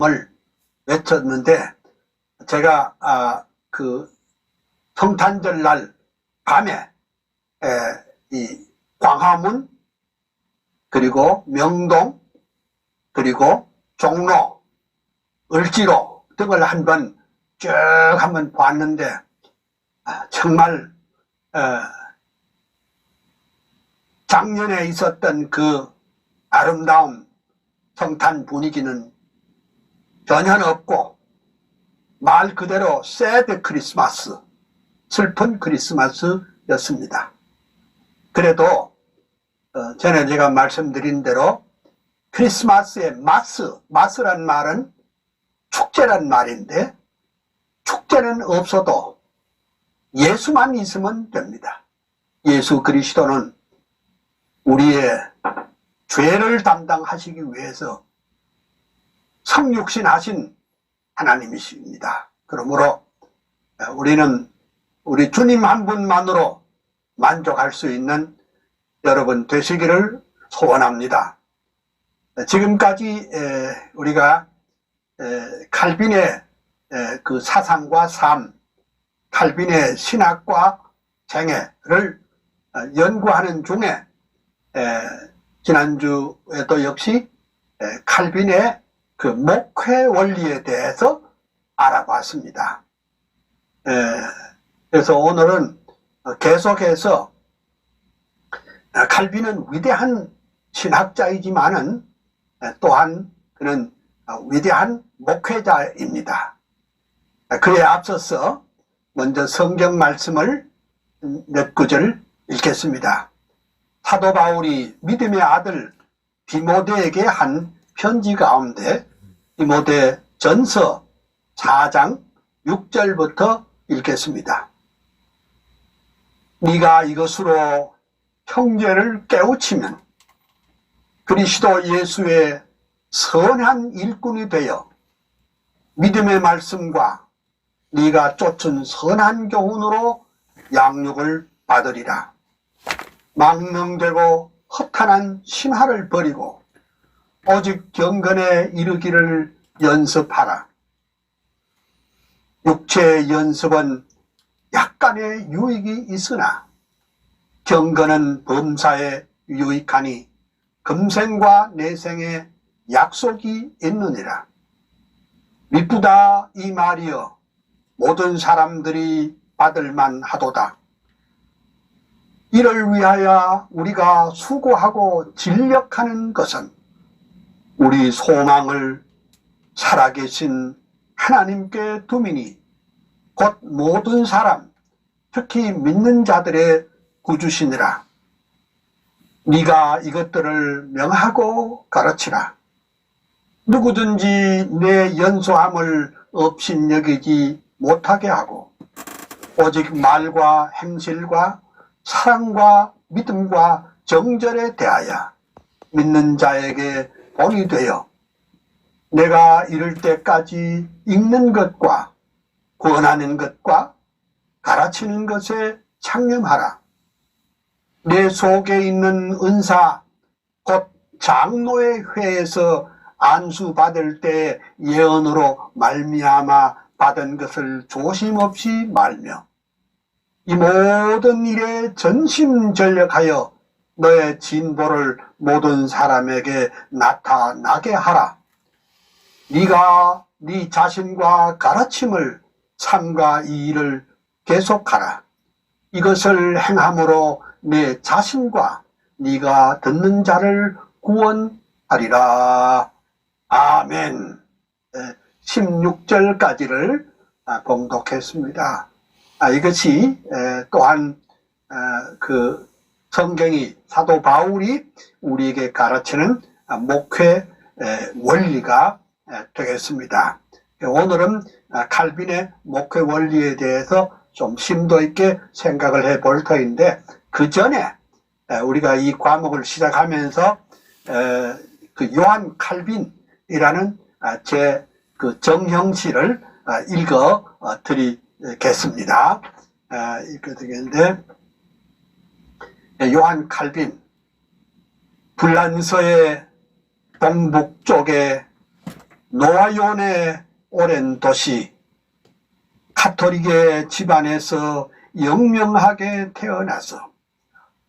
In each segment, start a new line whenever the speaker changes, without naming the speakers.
을 외쳤는데 제가 그 성탄절 날 밤에 이 광화문 그리고 명동 그리고 종로 을지로 등을 한번 쭉 한번 봤는데 정말 작년에 있었던 그 아름다운 성탄 분위기는 전혀 없고 말 그대로 새드 크리스마스, 슬픈 크리스마스였습니다. 그래도 전에 제가 말씀드린 대로 크리스마스의 마스란 말은 축제란 말인데 축제는 없어도 예수만 있으면 됩니다. 예수 그리스도는 우리의 죄를 담당하시기 위해서 성육신 하신 하나님이십니다. 그러므로 우리는 우리 주님 한 분만으로 만족할 수 있는 여러분 되시기를 소원합니다. 지금까지 우리가 칼빈의 그 사상과 삶, 칼빈의 신학과 생애를 연구하는 중에 지난주에도 역시 칼빈의 그 목회 원리에 대해서 알아봤습니다. 그래서 오늘은 계속해서 칼빈은 위대한 신학자이지만은 또한 그는 위대한 목회자입니다. 그에 앞서서 먼저 성경 말씀을 몇 구절 읽겠습니다. 사도 바울이 믿음의 아들 디모데에게 한 편지 가운데 디모데 전서 4장 6절부터 읽겠습니다. 네가 이것으로 형제를 깨우치면 그리스도 예수의 선한 일꾼이 되어 믿음의 말씀과 네가 쫓은 선한 교훈으로 양육을 받으리라. 망명되고 허탄한 신화를 버리고 오직 경건에 이르기를 연습하라. 육체의 연습은 약간의 유익이 있으나 경건은 범사에 유익하니 금생과 내생에 약속이 있느니라. 미쁘다 이 말이여 모든 사람들이 받을만 하도다. 이를 위하여 우리가 수고하고 진력하는 것은 우리 소망을 살아계신 하나님께 두미니 곧 모든 사람 특히 믿는 자들의 구주시니라. 네가 이것들을 명하고 가르치라. 누구든지 내 연소함을 업신여기지 못하게 하고 오직 말과 행실과 사랑과 믿음과 정절에 대하여 믿는 자에게 본이 되어 내가 이를 때까지 읽는 것과 권하는 것과 가르치는 것에 창념하라. 내 속에 있는 은사 곧 장로의 회에서 안수받을 때 예언으로 말미암아 받은 것을 조심없이 말며 이 모든 일에 전심전력하여 너의 진보를 모든 사람에게 나타나게 하라. 네가 네 자신과 가르침을 삼가 이 일을 계속하라. 이것을 행함으로 내 자신과 네가 듣는 자를 구원하리라. 아멘. 16절까지를 봉독했습니다. 이것이 또한 그 성경이 사도 바울이 우리에게 가르치는 목회 원리가 되겠습니다. 오늘은 칼빈의 목회 원리에 대해서 좀 심도 있게 생각을 해볼 터인데 그 전에 우리가 이 과목을 시작하면서 그 요한 칼빈이라는 제 그 정형시를 읽어 드리겠습니다. 읽어 드리겠는데 요한 칼빈 불란서의 동북쪽에 노아연의 오랜 도시 가톨릭의 집안에서 영명하게 태어나서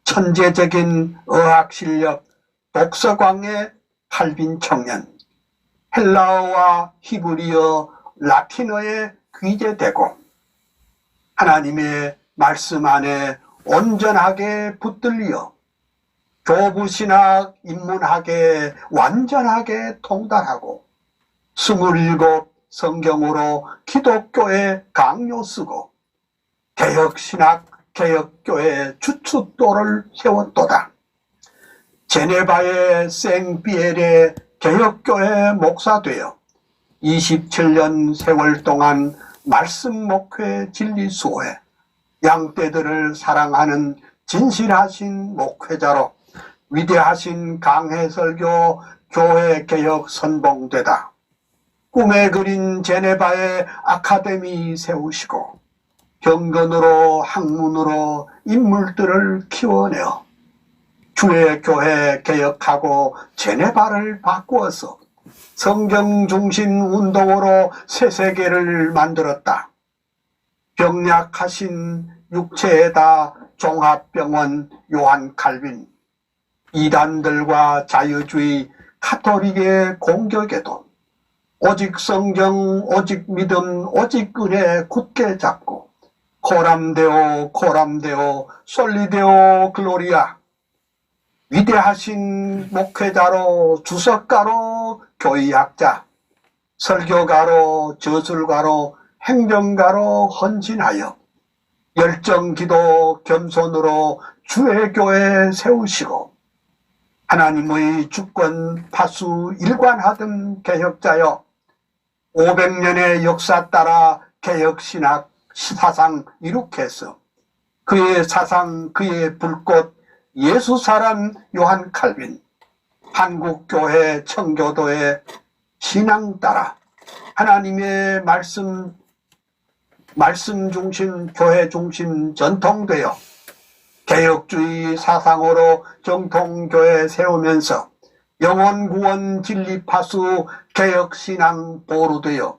천재적인 어학실력 독서광의 칼빈 청년, 헬라어와 히브리어, 라틴어에 귀재되고 하나님의 말씀 안에 온전하게 붙들려 교부신학 인문학에 완전하게 통달하고 27 성경으로 기독교의 강요 쓰고 개혁신학 개혁교회 주춧돌을 세웠도다. 제네바의 생피엘의 개혁교회 목사되어 27년 세월 동안 말씀 목회 진리 수호에 양떼들을 사랑하는 진실하신 목회자로 위대하신 강해 설교 교회 개혁 선봉되다. 꿈에 그린 제네바의 아카데미 세우시고 경건으로 학문으로 인물들을 키워내어 주의 교회 개혁하고 제네바를 바꾸어서 성경 중심 운동으로 새 세계를 만들었다. 병약하신 육체에다 종합병원 요한 칼빈, 이단들과 자유주의 가톨릭의 공격에도 오직 성경, 오직 믿음, 오직 은혜 굳게 잡고 코람데오, 코람데오, 솔리데오, 글로리아 위대하신 목회자로 주석가로 교의학자, 설교가로 저술가로 행정가로 헌신하여 열정기도 겸손으로 주의 교회 세우시고 하나님의 주권 파수 일관하던 개혁자여 500년의 역사 따라 개혁신학 사상 이룩해서 그의 사상 그의 불꽃 예수사람 요한 칼빈 한국교회 청교도의 신앙 따라 하나님의 말씀 중심 교회 중심 전통되어 개혁주의 사상으로 정통교회 세우면서 영혼구원 진리파수 개혁신앙 보루되어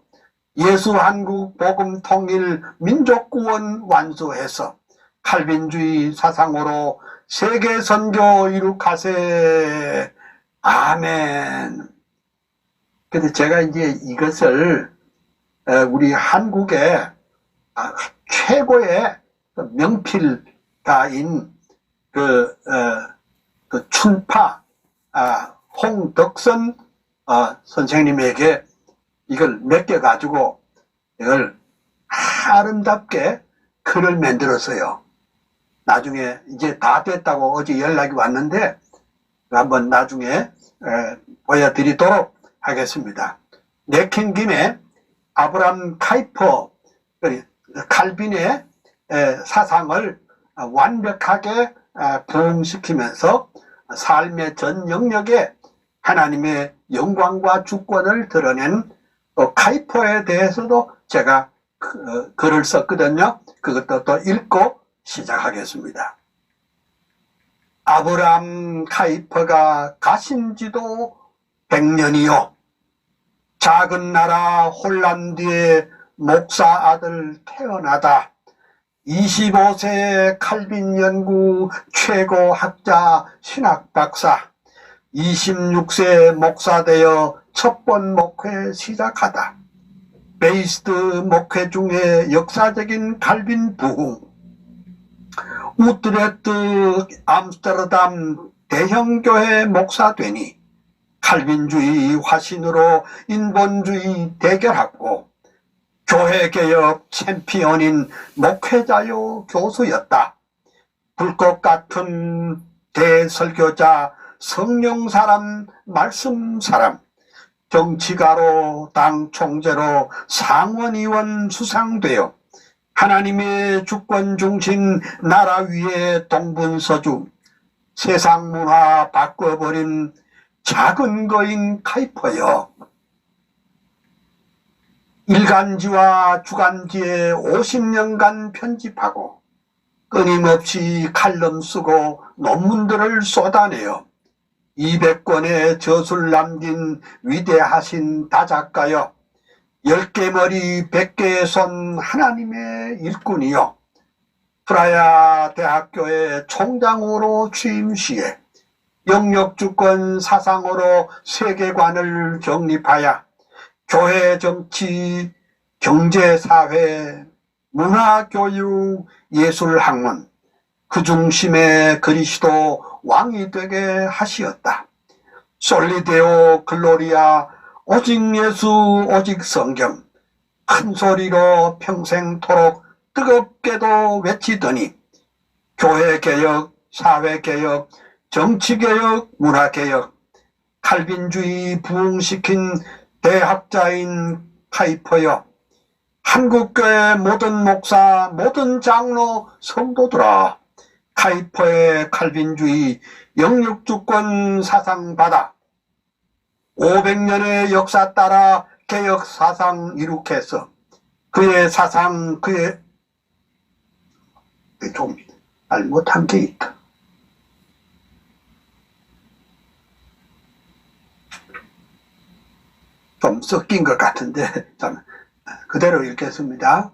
예수 한국 복음 통일 민족구원 완수해서 칼빈주의 사상으로 세계선교 이룩하세. 아멘. 근데 제가 이제 이것을 우리 한국의 최고의 명필가인 그 춘파 홍덕선 선생님에게 이걸 맡겨가지고 이걸 아름답게 글을 만들었어요. 나중에 이제 다 됐다고 어제 연락이 왔는데 한번 나중에 보여드리도록 하겠습니다. 내킨 김에 아브람 카이퍼 칼빈의 사상을 완벽하게 부흥시키면서 삶의 전 영역에 하나님의 영광과 주권을 드러낸 카이퍼에 대해서도 제가 글을 썼거든요. 그것도 또 읽고 시작하겠습니다. 아브람 카이퍼가 가신 지도 100년이요. 작은 나라 홀란드의 목사 아들 태어나다 25세 칼빈 연구 최고 학자 신학 박사 26세 목사 되어 첫 번 목회 시작하다. 베이스트 목회 중에 역사적인 칼빈 부흥 우트레트 암스테르담 대형교회 목사 되니 칼빈주의 화신으로 인본주의 대결하고 교회개혁 챔피언인 목회자요 교수였다. 불꽃 같은 대설교자 성령사람 말씀사람 정치가로 당 총재로 상원의원 수상되어 하나님의 주권 중심 나라 위에 동분서주 세상 문화 바꿔버린 작은 거인 카이퍼여. 일간지와 주간지에 50년간 편집하고 끊임없이 칼럼 쓰고 논문들을 쏟아내어 200권의 저술 남긴 위대하신 다작가여, 10개 머리 100개의 손 하나님의 일꾼이여, 프라야 대학교의 총장으로 취임 시에 영역주권 사상으로 세계관을 정립하여 교회, 정치, 경제, 사회, 문화, 교육, 예술, 학문 그 중심에 그리스도 왕이 되게 하시었다. 솔리데오 글로리아, 오직 예수, 오직 성경, 큰 소리로 평생토록 뜨겁게도 외치더니 교회개혁, 사회개혁, 정치개혁, 문화개혁, 칼빈주의 부흥시킨 대학자인 카이퍼여, 한국교회 모든 목사, 모든 장로, 성도들아, 카이퍼의 칼빈주의 영육주권 사상 받아 500년의 역사 따라 개혁 사상 이룩해서 그의 사상, 그의 좀 잘못한 게 있다. 좀 섞인 것 같은데 그대로 읽겠습니다.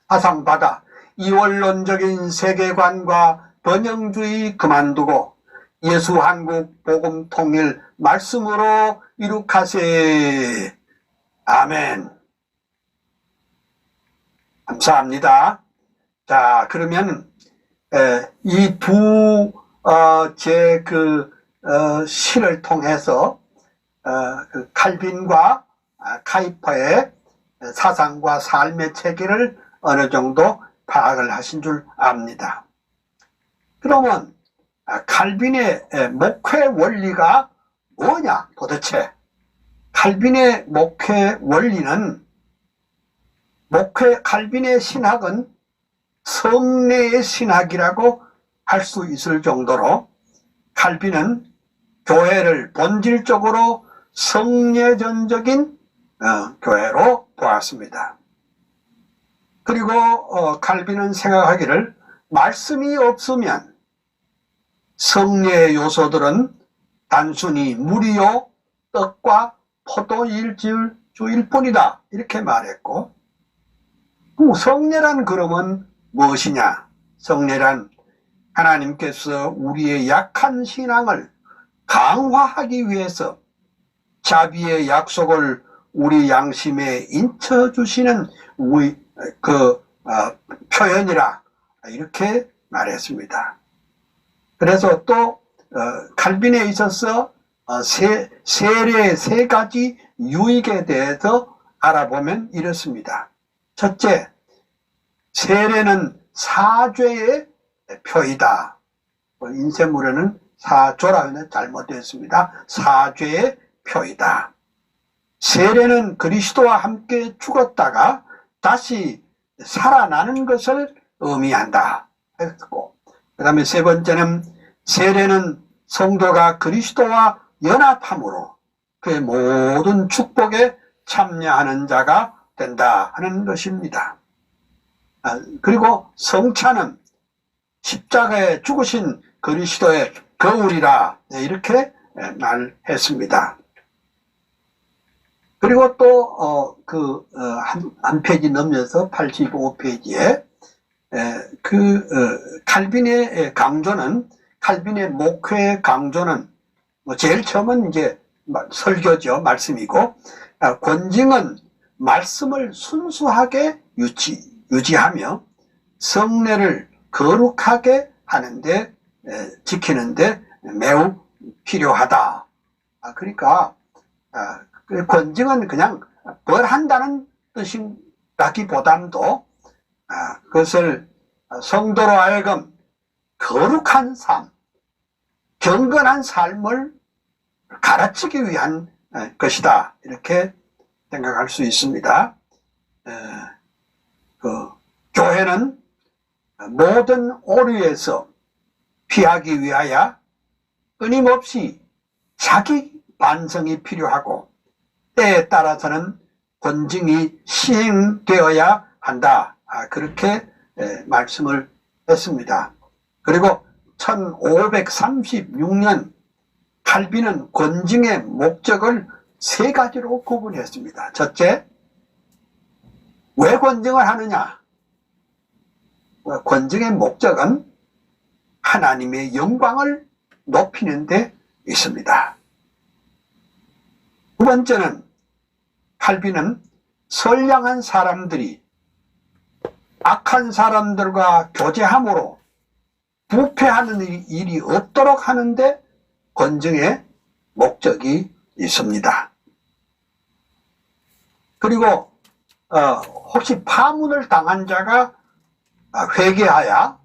사상받아 이원론적인 세계관과 번영주의 그만두고 예수 한국 복음 통일 말씀으로 이룩하세. 아멘. 감사합니다. 자, 그러면 이 두 제 시를 통해서 그 칼빈과 카이퍼의 사상과 삶의 체계를 어느 정도 파악을 하신 줄 압니다. 그러면 칼빈의 목회 원리가 뭐냐 도대체? 칼빈의 목회 원리는, 칼빈의 신학은 성례의 신학이라고 할 수 있을 정도로 칼빈은 교회를 본질적으로 성례전적인 교회로 보았습니다. 그리고 칼빈은 생각하기를 말씀이 없으면 성례의 요소들은 단순히 물이요 떡과 포도주일 뿐이다 이렇게 말했고, 성례란 그러면 무엇이냐? 성례란 하나님께서 우리의 약한 신앙을 강화하기 위해서 자비의 약속을 우리 양심에 인쳐주시는 표현이라 이렇게 말했습니다. 그래서 또 칼빈에 있어서 세례의 세 가지 유익에 대해서 알아보면 이렇습니다. 첫째, 세례는 사죄의 표이다. 인쇄물에는 사조라 하면 잘못되었습니다. 사죄의 표이다. 세례는 그리스도와 함께 죽었다가 다시 살아나는 것을 의미한다 했고, 그 다음에 세 번째는 세례는 성도가 그리스도와 연합함으로 그의 모든 축복에 참여하는 자가 된다 하는 것입니다. 그리고 성찬은 십자가에 죽으신 그리스도의 거울이라 이렇게 말했습니다. 그리고 또 한 페이지 넘겨서 85페이지에 칼빈의 강조는, 칼빈의 목회 강조는 제일 처음은 이제 설교죠. 말씀이고, 권징은 말씀을 순수하게 유지하며 성례를 거룩하게 하는데, 지키는데 매우 필요하다. 그러니까 권징은 그냥 벌한다는 뜻이라기보다도 그것을 성도로 하여금 거룩한 삶, 경건한 삶을 가르치기 위한 것이다 이렇게 생각할 수 있습니다. 교회는 모든 오류에서 피하기 위하여 끊임없이 자기 반성이 필요하고 때에 따라서는 권징이 시행되어야 한다. 그렇게 말씀을 했습니다. 그리고 1536년 칼빈은 권징의 목적을 세 가지로 구분했습니다. 첫째, 왜 권징을 하느냐? 권징의 목적은 하나님의 영광을 높이는 데 있습니다. 두 번째는, 칼빈은 선량한 사람들이 악한 사람들과 교제함으로 부패하는 일이 없도록 하는데 권징의 목적이 있습니다. 그리고 혹시 파문을 당한 자가 회개하여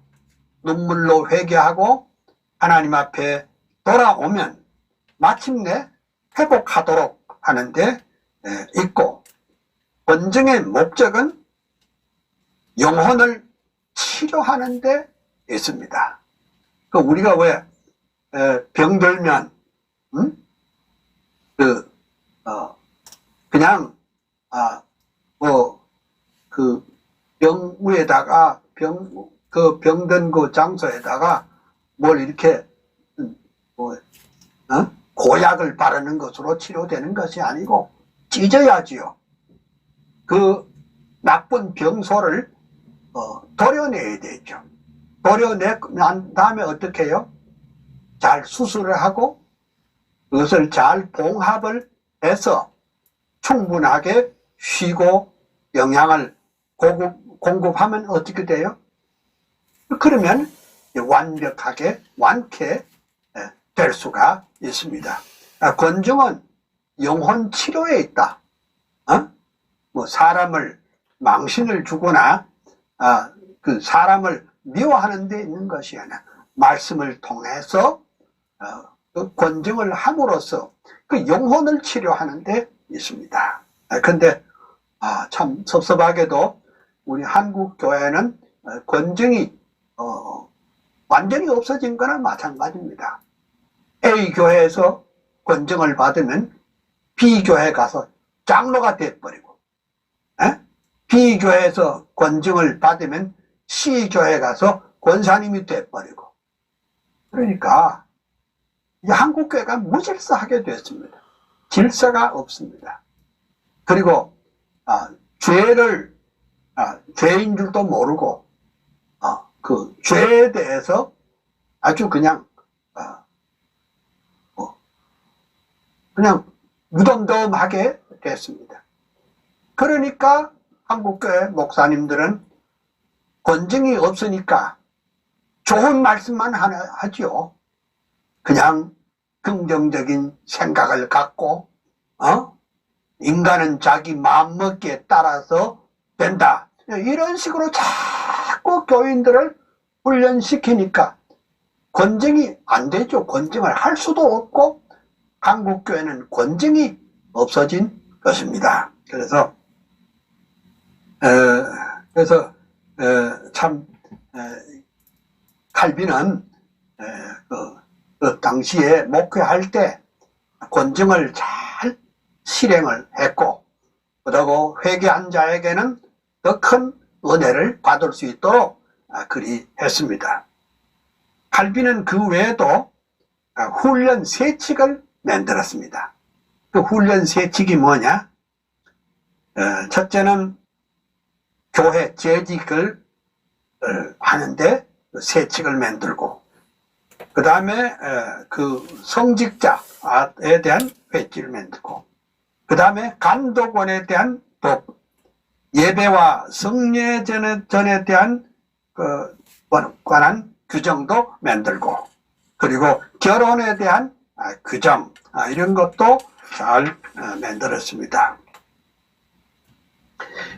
눈물로 회개하고 하나님 앞에 돌아오면 마침내 회복하도록 하는 데 있고, 권징의 목적은 영혼을 치료하는 데 있습니다. 우리가 왜 병들면 그냥 그 병우에다가 병든 그 장소에다가 뭘 이렇게 고약을 바르는 것으로 치료되는 것이 아니고 찢어야지요. 그 나쁜 병소를 도려내야 되죠. 도려낸 다음에 어떻게 해요? 잘 수술을 하고 그것을 잘 봉합을 해서 충분하게 쉬고 영양을 공급하면 어떻게 돼요? 그러면 완벽하게 완쾌될 수가 있습니다. 권징은 영혼 치료에 있다. 사람을 망신을 주거나 그 사람을 미워하는 데 있는 것이 아니라 말씀을 통해서 그 권징을 함으로써 그 영혼을 치료하는 데 있습니다. 근데 참 섭섭하게도 우리 한국 교회는 권징이 완전히 없어진 거나 마찬가지입니다. A 교회에서 권징을 받으면 B 교회 가서 장로가 돼버리고, B 교회에서 권징을 받으면 C 교회 가서 권사님이 돼버리고, 그러니까 이 한국 교회가 무질서하게 됐습니다. 질서가 없습니다. 그리고 죄인 줄도 모르고 그 죄에 대해서 아주 그냥 무덤덤하게 됐습니다. 그러니까 한국교회 목사님들은 권징이 없으니까 좋은 말씀만 하지요. 그냥 긍정적인 생각을 갖고 인간은 자기 마음먹기에 따라서 된다, 이런 식으로 자꾸 교인들을 훈련시키니까 권징이 안 되죠. 권징을 할 수도 없고 한국교회는 권징이 없어진 것입니다. 그래서 참 칼빈은 그 당시에 목회할 때 권징을 잘 실행을 했고, 그리고 회개한 자에게는 더 큰 은혜를 받을 수 있도록 그리 했습니다. 칼빈은 그 외에도 훈련 세칙을 만들었습니다. 그 훈련 세칙이 뭐냐? 첫째는 교회 재직을 하는데 세칙을 만들고, 그 다음에 그 성직자에 대한 회칙을 만들고, 그 다음에 간독원에 대한 법, 예배와 성례전에 대한 관한 규정도 만들고, 그리고 결혼에 대한 규정, 이런 것도 잘 만들었습니다.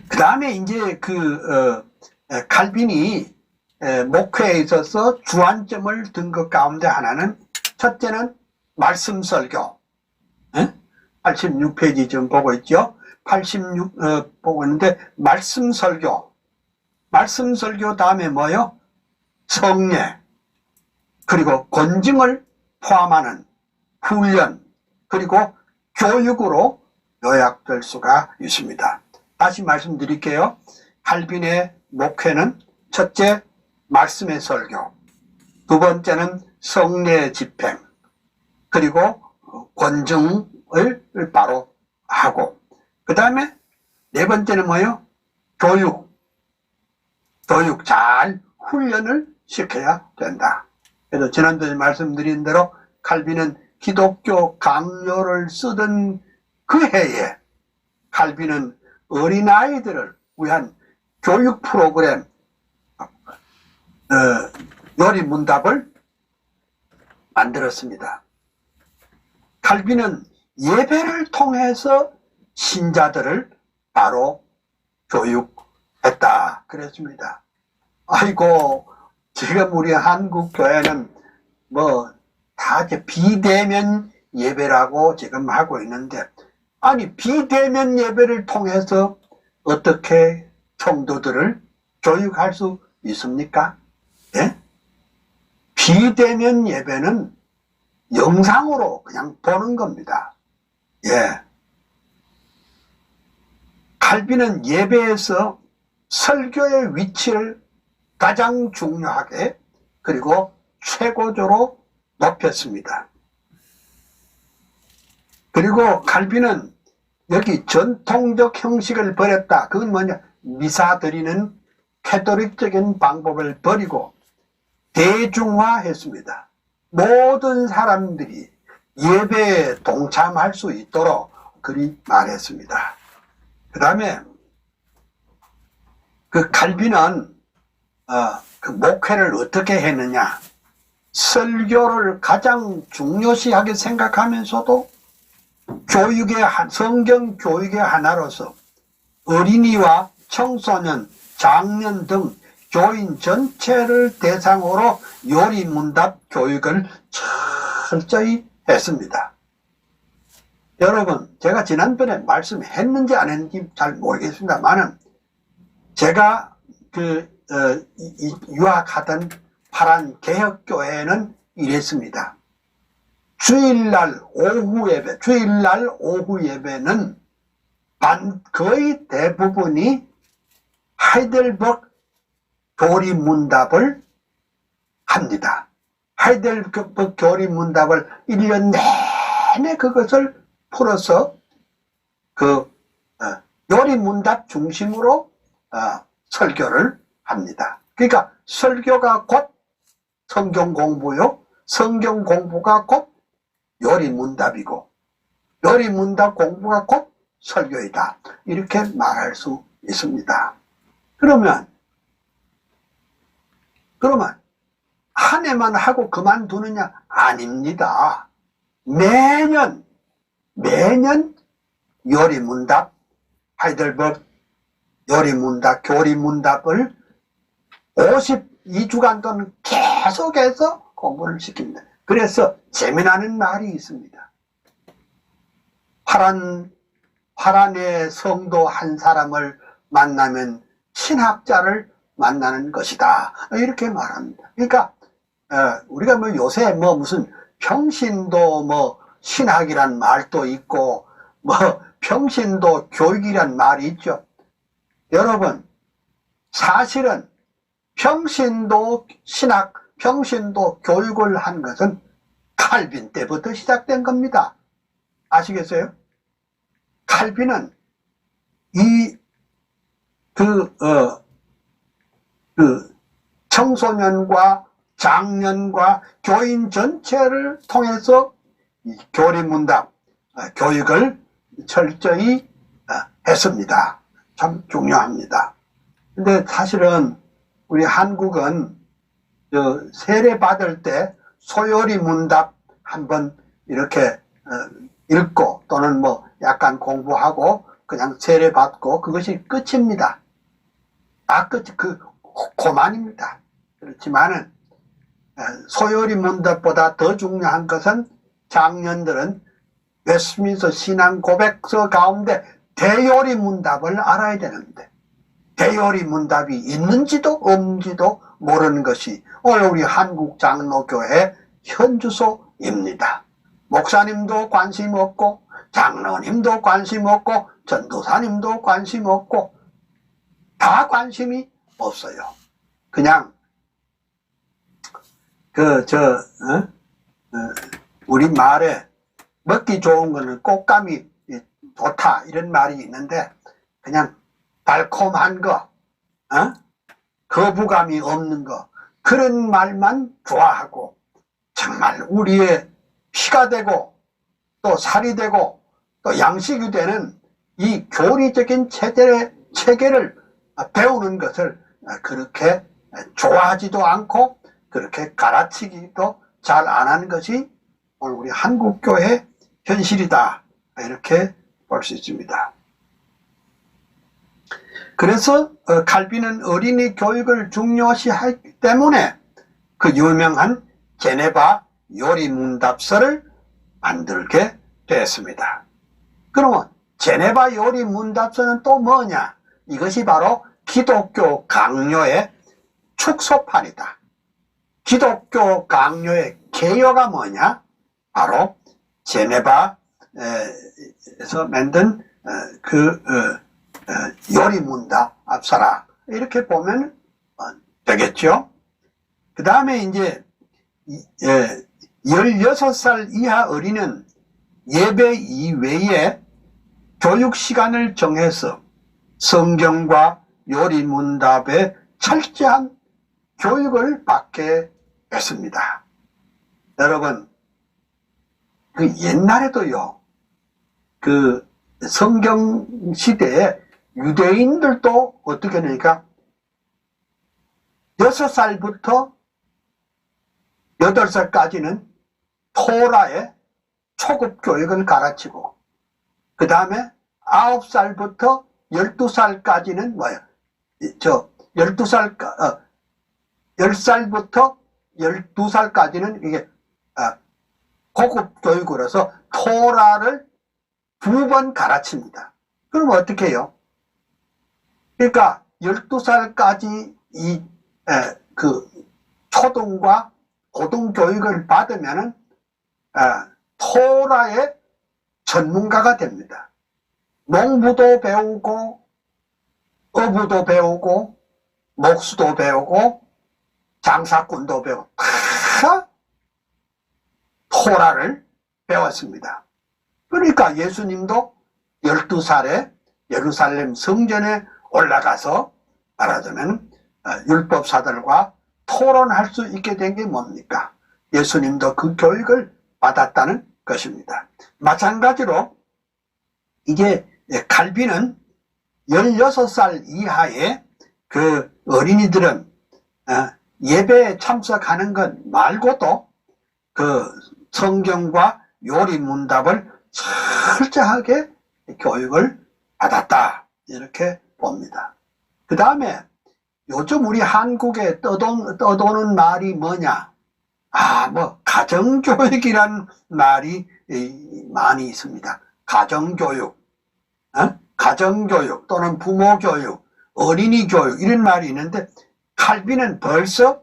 그 다음에 이제 칼빈이 목회에 있어서 주안점을 든 것 가운데 하나는, 첫째는 말씀 설교. 86페이지 좀 보고 있죠. 86 보고 있는데 말씀 설교 다음에 뭐요? 성례, 그리고 권징을 포함하는 훈련, 그리고 교육으로 요약될 수가 있습니다. 다시 말씀드릴게요. 칼빈의 목회는 첫째, 말씀의 설교, 두 번째는 성례 집행, 그리고 권증을 바로 하고, 그 다음에 네 번째는 뭐예요? 교육 잘 훈련을 시켜야 된다. 그래서 지난주에 말씀드린 대로 칼빈은 기독교 강요를 쓰던 그 해에 칼빈은 어린아이들을 위한 교육 프로그램 요리 문답을 만들었습니다. 칼빈은 예배를 통해서 신자들을 바로 교육했다 그랬습니다. 아이고, 지금 우리 한국 교회는 뭐 다 이제 비대면 예배라고 지금 하고 있는데, 아니 비대면 예배를 통해서 어떻게 성도들을 교육할 수 있습니까? 예? 비대면 예배는 영상으로 그냥 보는 겁니다. 예. 칼빈은 예배에서 설교의 위치를 가장 중요하게 그리고 최고조로 높였습니다. 그리고 칼빈은 여기 전통적 형식을 버렸다. 그건 뭐냐? 미사 드리는 캐토릭적인 방법을 버리고 대중화했습니다. 모든 사람들이 예배에 동참할 수 있도록 그리 말했습니다. 그 다음에 그 칼빈은 그 목회를 어떻게 했느냐? 설교를 가장 중요시하게 생각하면서도 성경 교육의 하나로서 어린이와 청소년, 장년 등 교인 전체를 대상으로 요리 문답 교육을 철저히 했습니다. 여러분, 제가 지난번에 말씀했는지 안 했는지 잘 모르겠습니다만은 제가 유학하던 파란 개혁교회는 이랬습니다. 주일날 오후 예배는 거의 대부분이 하이델버그 교리 문답을 합니다. 하이델버그 교리 문답을 1년 내내 그것을 풀어서 요리 문답 중심으로 설교를 합니다. 그러니까 설교가 곧 성경 공부요, 성경 공부가 곧 요리 문답이고, 요리 문답 공부가 곧 설교이다. 이렇게 말할 수 있습니다. 그러면 한 해만 하고 그만두느냐? 아닙니다. 매년 요리 문답, 하이델버그 요리 문답, 교리 문답을 52주간 동안 계속해서 공부를 시킵니다. 그래서 재미나는 말이 있습니다. 파란의 성도 한 사람을 만나면 신학자를 만나는 것이다. 이렇게 말합니다. 그러니까 우리가 뭐 요새 무슨 평신도 신학이란 말도 있고 평신도 교육이란 말이 있죠. 여러분, 사실은 평신도 신학, 평신도 교육을 한 것은 칼빈 때부터 시작된 겁니다. 아시겠어요? 칼빈은 청소년과 장년과 교인 전체를 통해서 교리문답 교육을 철저히 했습니다. 참 중요합니다. 근데 사실은 우리 한국은 세례 받을 때 소요리 문답 한번 이렇게 읽고 또는 약간 공부하고 그냥 세례 받고 그것이 끝입니다. 그만입니다. 그렇지만은 소요리 문답보다 더 중요한 것은 장년들은 웨스트민스터 신앙 고백서 가운데 대요리 문답을 알아야 되는데 대요리 문답이 있는지도 없는지도 모르는 것이 오늘 우리 한국 장로교회 현주소입니다. 목사님도 관심 없고 장로님도 관심 없고 전도사님도 관심 없고 다 관심이 없어요. 그냥 우리 말에 먹기 좋은 거는 꽃감이 좋다 이런 말이 있는데 그냥 달콤한 거, 거부감이 없는 거 그런 말만 좋아하고 정말 우리의 피가 되고 또 살이 되고 또 양식이 되는 이 교리적인 체계를 배우는 것을 그렇게 좋아하지도 않고 그렇게 가르치기도 잘 안 하는 것이 오늘 우리 한국교회 현실이다 이렇게 볼 수 있습니다. 그래서 칼빈은 어린이 교육을 중요시하기 때문에 그 유명한 제네바 요리 문답서를 만들게 되었습니다. 그러면 제네바 요리 문답서는 또 뭐냐? 이것이 바로 기독교 강요의 축소판이다. 기독교 강요의 개요가 뭐냐? 바로 제네바에서 만든 요리 문답서라 이렇게 보면 되겠죠. 그 다음에 이제 16살 이하 어린이는 예배 이외에 교육 시간을 정해서 성경과 요리 문답에 철저한 교육을 받게 했습니다. 여러분, 그 옛날에도요, 그 성경 시대에 유대인들도 어떻게 하니까 6살부터 8살까지는 토라의 초급 교육을 가르치고 그 다음에 9살부터 12살까지는 뭐예요? 10살부터 12살까지는 이게 고급 교육으로서 토라를 2번 가르칩니다. 그럼 어떻게 해요? 그러니까 12살까지 그 초등과 고등 교육을 받으면은 토라의 전문가가 됩니다. 농부도 배우고 어부도 배우고 목수도 배우고 장사꾼도 배우고 다 토라를 배웠습니다. 그러니까 예수님도 12살에 예루살렘 성전에 올라가서 말하자면 율법사들과 토론할 수 있게 된 게 뭡니까? 예수님도 그 교육을 받았다는 것입니다. 마찬가지로 이게 칼빈은 16살 이하의 그 어린이들은 예배에 참석하는 것 말고도 그 성경과 요리 문답을 철저하게 교육을 받았다 이렇게 봅니다. 그 다음에 요즘 우리 한국에 떠도는 말이 뭐냐? 뭐 가정교육이란 말이 많이 있습니다. 가정교육, 가정교육 또는 부모교육, 어린이교육 이런 말이 있는데 칼빈은 벌써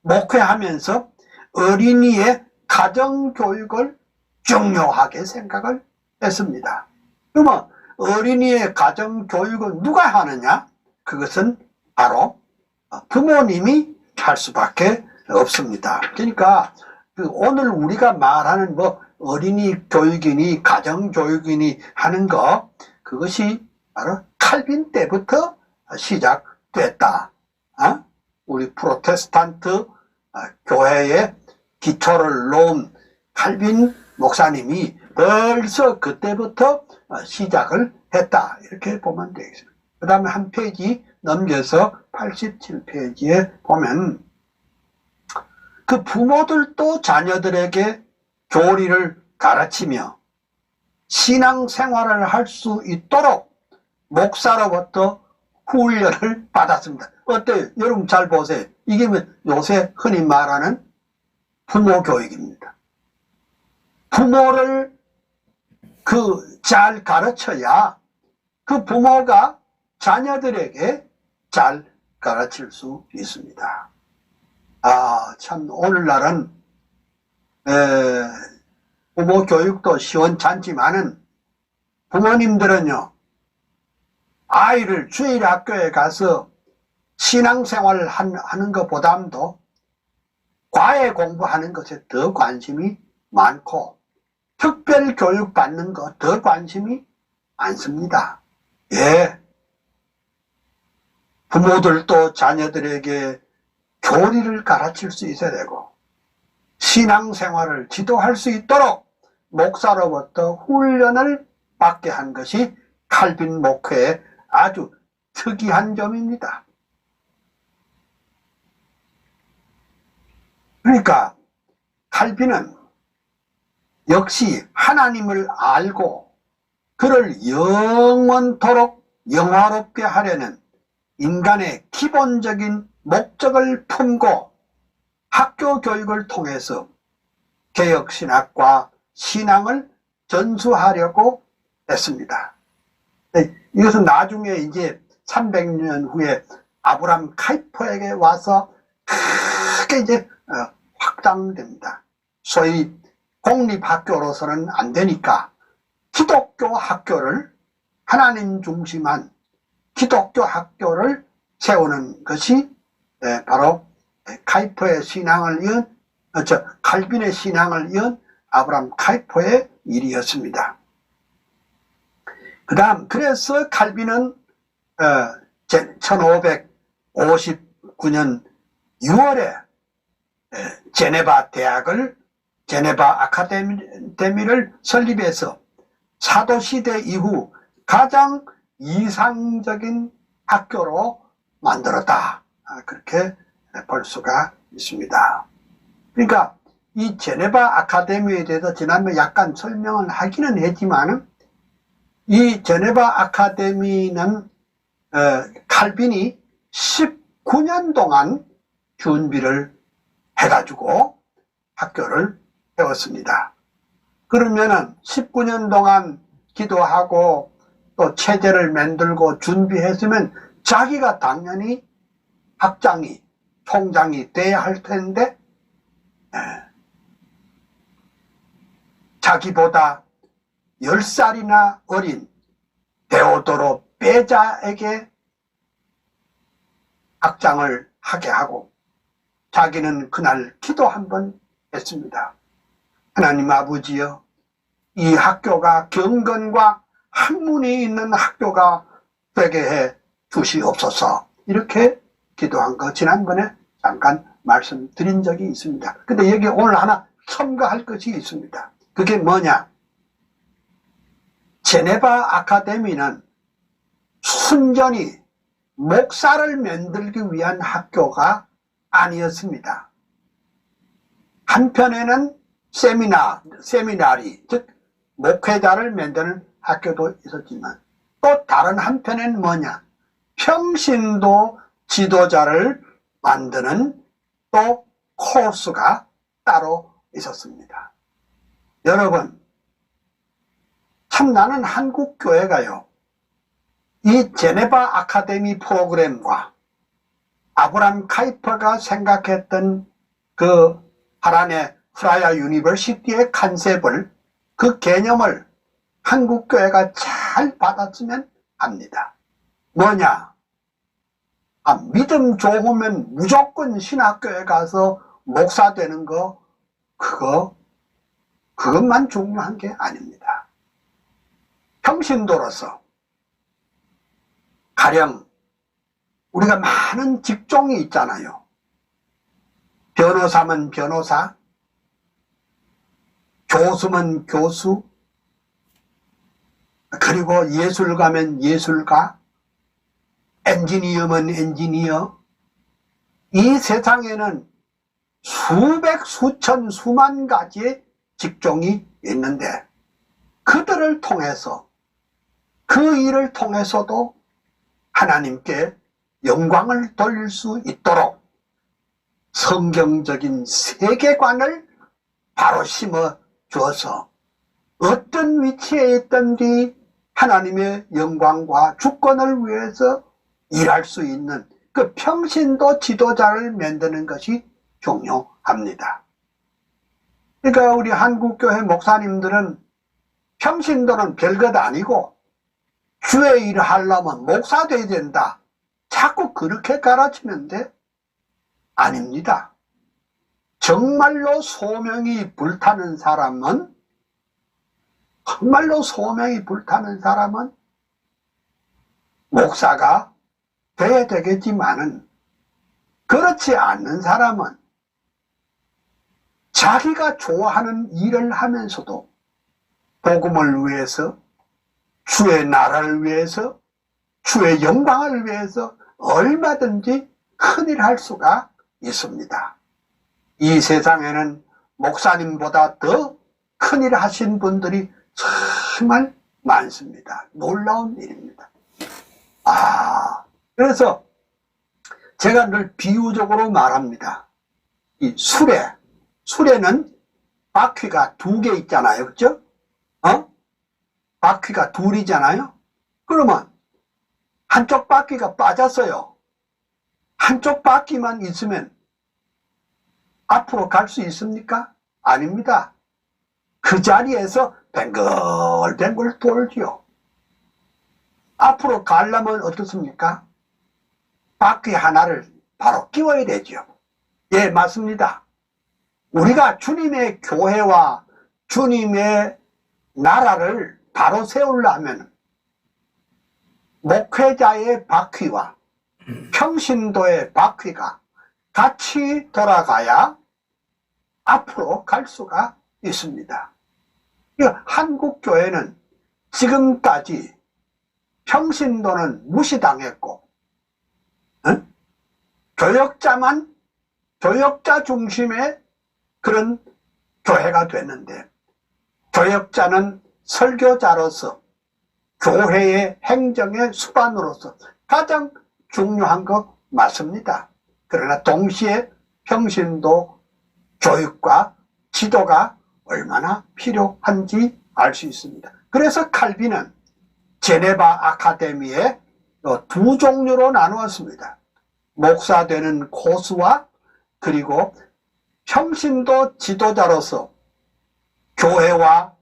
목회하면서 어린이의 가정교육을 중요하게 생각을 했습니다. 그러면 어린이의 가정교육은 누가 하느냐? 그것은 바로 부모님이 할 수밖에 없습니다. 그러니까 오늘 우리가 말하는 뭐 어린이 교육이니 가정교육이니 하는 거 그것이 바로 칼빈 때부터 시작됐다. 우리 프로테스탄트 교회의 기초를 놓은 칼빈 목사님이 벌써 그때부터 시작을 했다. 이렇게 보면 되겠습니다. 그 다음에 한 페이지 넘겨서 87페이지에 보면 그 부모들도 자녀들에게 교리를 가르치며 신앙생활을 할 수 있도록 목사로부터 훈련을 받았습니다. 어때요? 여러분 잘 보세요. 이게 요새 흔히 말하는 부모 교육입니다. 부모를 잘 가르쳐야 그 부모가 자녀들에게 잘 가르칠 수 있습니다. 참 오늘날은 부모 교육도 시원찮지만은 부모님들은요 아이를 주일 학교에 가서 신앙생활을 하는 것보다도 과외 공부하는 것에 더 관심이 많고 특별 교육 받는 거 더 관심이 많습니다. 예. 부모들도 자녀들에게 교리를 가르칠 수 있어야 되고 신앙생활을 지도할 수 있도록 목사로부터 훈련을 받게 한 것이 칼빈 목회의 아주 특이한 점입니다. 그러니까 칼빈은 역시 하나님을 알고 그를 영원토록 영화롭게 하려는 인간의 기본적인 목적을 품고 학교 교육을 통해서 개혁신학과 신앙을 전수하려고 했습니다. 이것은 나중에 이제 300년 후에 아브라함 카이퍼에게 와서 크게 이제 확장됩니다. 소위 공립학교로서는 안 되니까 기독교 학교를, 하나님 중심한 기독교 학교를 세우는 것이 바로 카이퍼의 신앙을 이은, 칼빈의 신앙을 이은 아브라함 카이퍼의 일이었습니다. 그 다음, 그래서 칼빈은 1559년 6월에 제네바 대학을, 제네바 아카데미를 설립해서 사도시대 이후 가장 이상적인 학교로 만들었다. 그렇게 볼 수가 있습니다. 그러니까 이 제네바 아카데미에 대해서 지난번에 약간 설명을 하기는 했지만 이 제네바 아카데미는 칼빈이 19년 동안 준비를 해가지고 학교를 세웠습니다. 그러면은 19년 동안 기도하고 또 체제를 만들고 준비했으면 자기가 당연히 학장이, 총장이 돼야 할 텐데 자기보다 10살이나 어린 데오도로 베자에게 학장을 하게 하고 자기는 그날 기도 한번 했습니다. 하나님 아버지여, 이 학교가 경건과 학문이 있는 학교가 되게 해 주시옵소서. 이렇게 기도한 거 지난번에 잠깐 말씀드린 적이 있습니다. 근데 여기 오늘 하나 첨가할 것이 있습니다. 그게 뭐냐? 제네바 아카데미는 순전히 목사를 만들기 위한 학교가 아니었습니다. 한편에는 세미나리, 즉 목회자를 만드는 학교도 있었지만 또 다른 한편에는 뭐냐? 평신도 지도자를 만드는 또 코스가 따로 있었습니다. 여러분, 참 나는 한국 교회가요, 이 제네바 아카데미 프로그램과 아브라함 카이퍼가 생각했던 그 하란의 프라야 유니버시티의 컨셉을, 그 개념을 한국 교회가 잘 받았으면 합니다. 뭐냐? 믿음 좋으면 무조건 신학교에 가서 목사 되는 거, 그것만 중요한 게 아닙니다. 평신도로서 가령 우리가 많은 직종이 있잖아요. 변호사면 변호사, 교수면 교수, 그리고 예술가면 예술가, 엔지니어면 엔지니어. 이 세상에는 수백, 수천, 수만 가지의 직종이 있는데 그들을 통해서, 그 일을 통해서도 하나님께 영광을 돌릴 수 있도록 성경적인 세계관을 바로 심어 주어서 어떤 위치에 있든지 하나님의 영광과 주권을 위해서 일할 수 있는 그 평신도 지도자를 만드는 것이 중요합니다. 그러니까 우리 한국교회 목사님들은 평신도는 별것 아니고 주의 일을 하려면 목사 돼야 된다, 자꾸 그렇게 가르치는데 아닙니다. 정말로 소명이 불타는 사람은 목사가 돼야 되겠지만은, 그렇지 않는 사람은 자기가 좋아하는 일을 하면서도 복음을 위해서, 주의 나라를 위해서, 주의 영광을 위해서 얼마든지 큰일 할 수가 있습니다. 이 세상에는 목사님보다 더 큰일 하신 분들이 정말 많습니다. 놀라운 일입니다. 그래서 제가 늘 비유적으로 말합니다. 이 수레는 바퀴가 2개 있잖아요. 그죠? 바퀴가 둘이잖아요. 그러면 한쪽 바퀴가 빠졌어요. 한쪽 바퀴만 있으면 앞으로 갈 수 있습니까? 아닙니다. 그 자리에서 뱅글뱅글 돌지요. 앞으로 가려면 어떻습니까? 바퀴 하나를 바로 끼워야 되죠. 예, 맞습니다. 우리가 주님의 교회와 주님의 나라를 바로 세우려면 목회자의 바퀴와 평신도의 바퀴가 같이 돌아가야 앞으로 갈 수가 있습니다. 한국 교회는 지금까지 평신도는 무시당했고, 교역자 중심의 그런 교회가 됐는데, 교역자는 설교자로서 교회의 행정의 수반으로서 가장 중요한 것 맞습니다. 그러나 동시에 평신도 교육과 지도가 얼마나 필요한지 알 수 있습니다. 그래서 칼빈은 제네바 아카데미에 2 종류로 나누었습니다. 목사 되는 고수와 그리고 평신도 지도자로서 교회와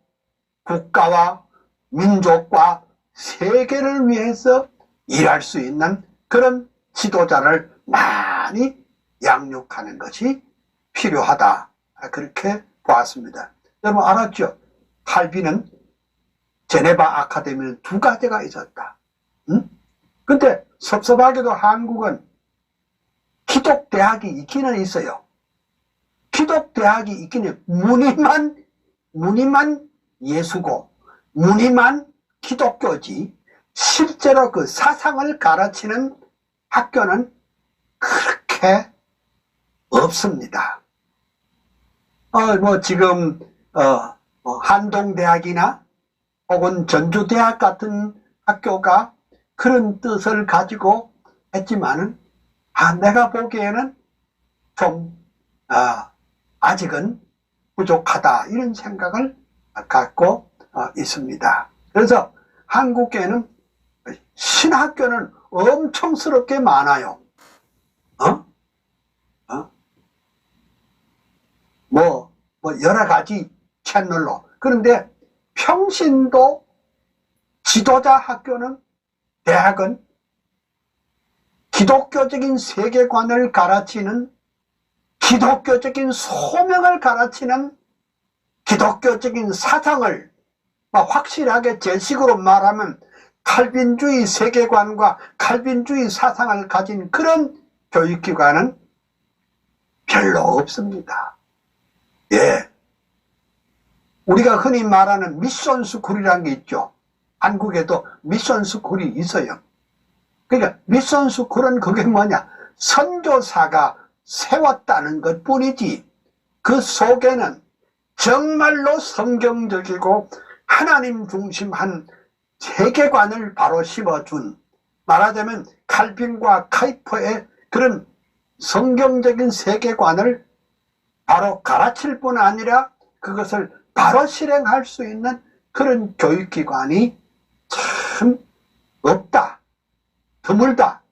국가와 민족과 세계를 위해서 일할 수 있는 그런 지도자를 많이 양육하는 것이 필요하다. 그렇게 보았습니다. 여러분 알았죠? 칼빈은 제네바 아카데미는 2가지가 있었다. 근데 섭섭하게도 한국은 기독대학이 있기는 있어요. 기독대학이 있기는 무늬만 예수고 무늬만 기독교지 실제로 그 사상을 가르치는 학교는 그렇게 없습니다. 지금 한동대학이나 혹은 전주대학 같은 학교가 그런 뜻을 가지고 했지만은 내가 보기에는 좀 아직은 부족하다 이런 생각을 갖고 있습니다. 그래서 한국에는 신학교는 엄청스럽게 많아요. 여러 가지 채널로. 그런데 평신도 지도자 학교는, 대학은 기독교적인 세계관을 가르치는, 기독교적인 소명을 가르치는, 기독교적인 사상을 확실하게 제 식으로 말하면 칼빈주의 세계관과 칼빈주의 사상을 가진 그런 교육기관은 별로 없습니다. 예. 우리가 흔히 말하는 미션 스쿨이라는 게 있죠. 한국에도 미션 스쿨이 있어요. 그러니까 미션 스쿨은 그게 뭐냐? 선교사가 세웠다는 것 뿐이지 그 속에는 정말로 성경적이고 하나님 중심한 세계관을 바로 심어준, 말하자면 칼빈과 카이퍼의 그런 성경적인 세계관을 바로 가르칠 뿐 아니라 그것을 바로 실행할 수 있는 그런 교육기관이 참 없다, 드물다,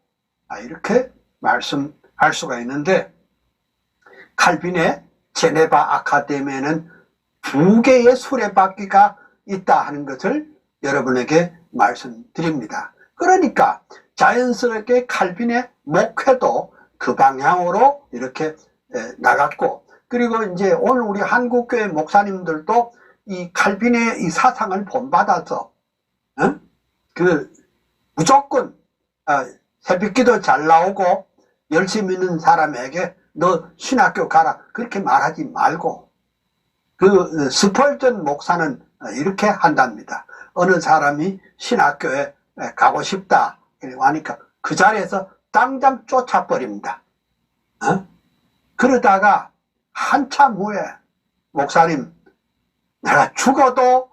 이렇게 말씀할 수가 있는데, 칼빈의 제네바 아카데미에는 2개의 수레바퀴가 있다 하는 것을 여러분에게 말씀드립니다. 그러니까 자연스럽게 칼빈의 목회도 그 방향으로 이렇게 나갔고, 그리고 이제 오늘 우리 한국교회 목사님들도 이 칼빈의 이 사상을 본받아서, 무조건, 새벽기도 잘 나오고, 열심히 있는 사람에게 너 신학교 가라. 그렇게 말하지 말고, 스펄전 목사는 이렇게 한답니다. 어느 사람이 신학교에 가고 싶다. 하니까 그 자리에서 당장 쫓아버립니다. 그러다가 한참 후에 목사님, 내가 죽어도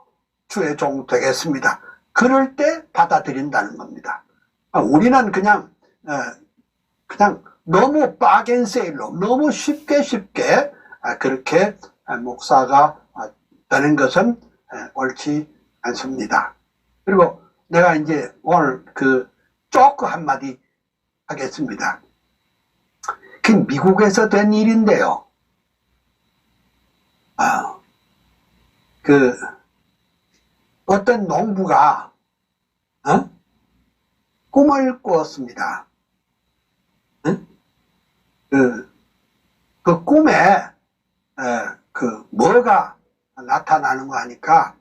주의 종 되겠습니다. 그럴 때 받아들인다는 겁니다. 우리는 그냥 너무 빠겐세일로 너무 쉽게 그렇게 목사가 되는 것은 옳지 않습니다. 그리고 내가 이제 오늘 조금 한마디 하겠습니다. 그 미국에서 된 일인데요. 어떤 농부가 꿈을 꾸었습니다. 그 꿈에 뭐가 나타나는 거 하니까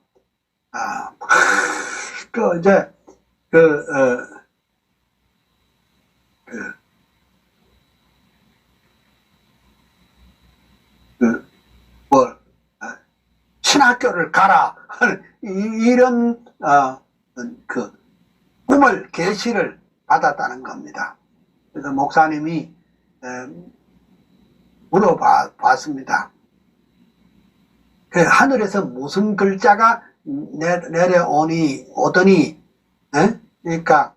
신학교를 가라 이런 꿈을 계시를 받았다는 겁니다. 그래서 목사님이 물어봤습니다. 하늘에서 무슨 글자가 오더니 그러니까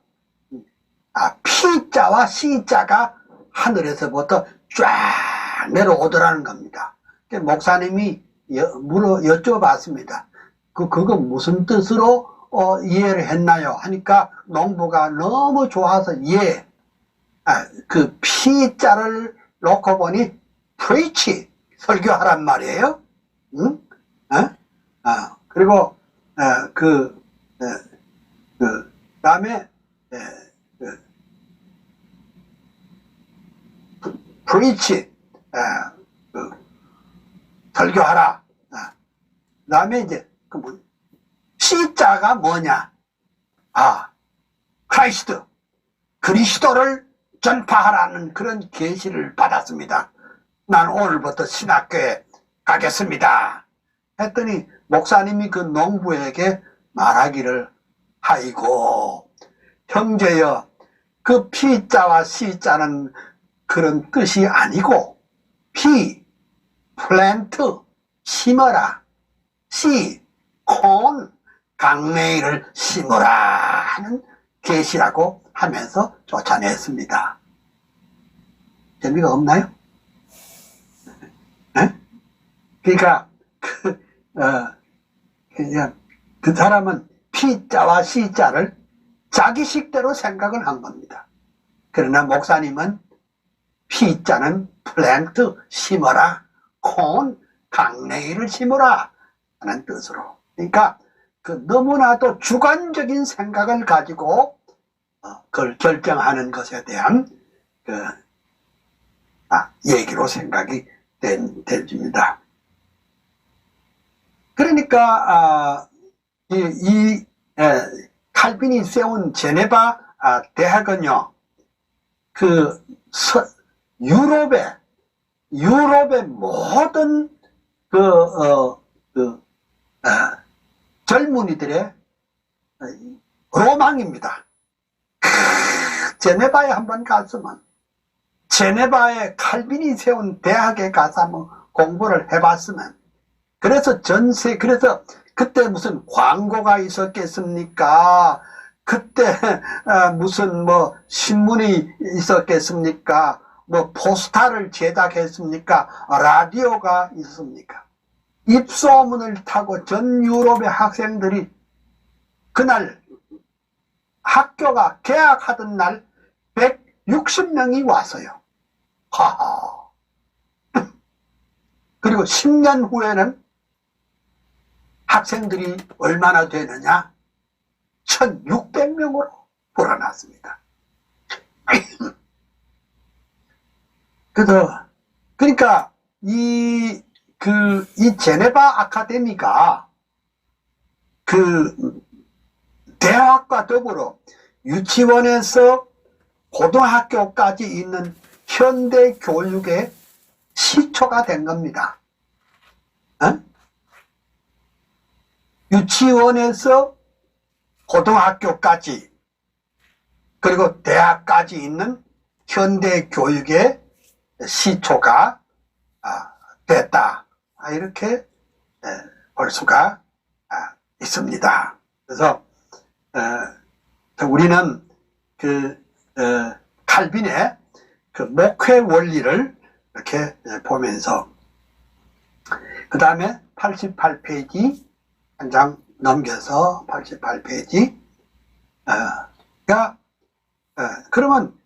P자와 C자가 하늘에서부터 쫙 내려오더라는 겁니다. 목사님이 여쭤봤습니다. 그거 무슨 뜻으로 이해를 했나요? 하니까 농부가 너무 좋아서 그 P자를 놓고 보니 preach, 설교하란 말이에요. 응? 그리고 다음에 preach, 설교하라. 다음에 이제 C자가 뭐냐? 크라이스트, 그리스도를 전파하라는 그런 계시를 받았습니다. 난 오늘부터 신학교에 가겠습니다. 했더니 목사님이 그 농부에게 말하기를, 아이고 형제여, 그 P자와 C자는 그런 뜻이 아니고 P, 플랜트, 심어라. C, 콘, 강매일을 심어라 하는 계시라고 하면서 쫓아냈습니다. 재미가 없나요? 그러니까 그 사람은 P자와 C자를 자기 식대로 생각을 한 겁니다. 그러나 목사님은 P자는 플랜트, 심어라, 콘, 강냉이를 심어라 하는 뜻으로, 그러니까 너무나도 주관적인 생각을 가지고 그걸 결정하는 것에 대한 얘기로 생각이 됩니다. 그러니까 칼빈이 세운 제네바 대학은요, 유럽의 모든 젊은이들의 로망입니다. 제네바에 한번 갔으면, 제네바에 칼빈이 세운 대학에 가서 한번 공부를 해봤으면, 그래서 그래서 그때 무슨 광고가 있었겠습니까? 그때 무슨 신문이 있었겠습니까? 포스터를 제작했습니까? 라디오가 있습니까? 입소문을 타고 전 유럽의 학생들이 그날 학교가 개학하던 날 160명이 왔어요. 하하. 그리고 10년 후에는 학생들이 얼마나 되느냐? 1600명으로 불어났습니다. 그러니까 이 제네바 아카데미가 그 대학과 더불어 유치원에서 고등학교까지 있는 현대 교육의 시초가 된 겁니다. 어? 유치원에서 고등학교까지 그리고 대학까지 있는 현대 교육의 시초가 됐다. 이렇게 볼 수가 있습니다. 그래서 우리는 칼빈의 그 목회 원리를 이렇게 보면서 그 다음에 88페이지 한 장 넘겨서 88페이지 그러면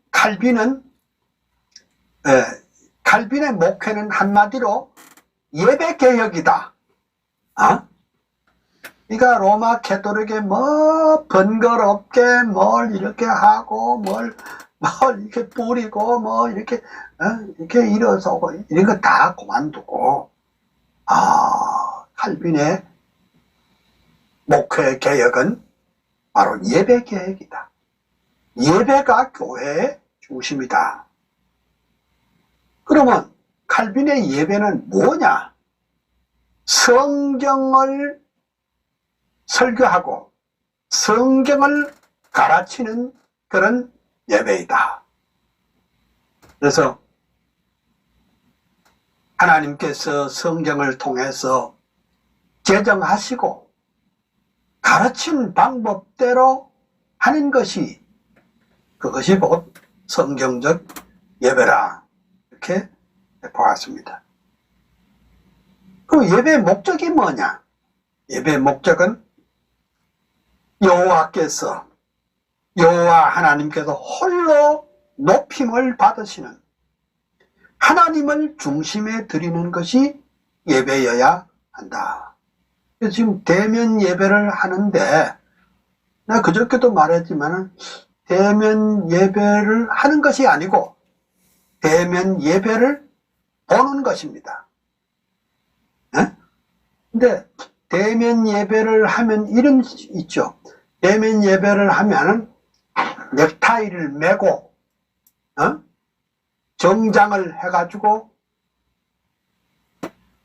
칼빈의 목회는 한마디로 예배개혁이다. 그러니까 로마 캐토릭에 뭐 번거롭게 뭘 이렇게 하고 뭘 이렇게 뿌리고 뭐 이렇게 일어서고 이런 거 다 그만두고 칼빈의 목회 개혁은 바로 예배 개혁이다. 예배가 교회의 중심이다. 그러면 칼빈의 예배는 뭐냐? 성경을 설교하고 성경을 가르치는 그런 예배이다. 그래서 하나님께서 성경을 통해서 제정하시고 가르친 방법대로 하는 것이 그것이 곧 성경적 예배라 이렇게 보았습니다. 그럼 예배의 목적이 뭐냐? 예배의 목적은 여호와 하나님께서 홀로 높임을 받으시는 하나님을 중심에 드리는 것이 예배여야 한다. 그래서 지금 대면 예배를 하는데 내가 그저께도 말했지만 대면 예배를 하는 것이 아니고 대면 예배를 보는 것입니다. 근데 대면 예배를 하면 이런 있죠. 대면 예배를 하면은 넥타이를 매고 정장을 해가지고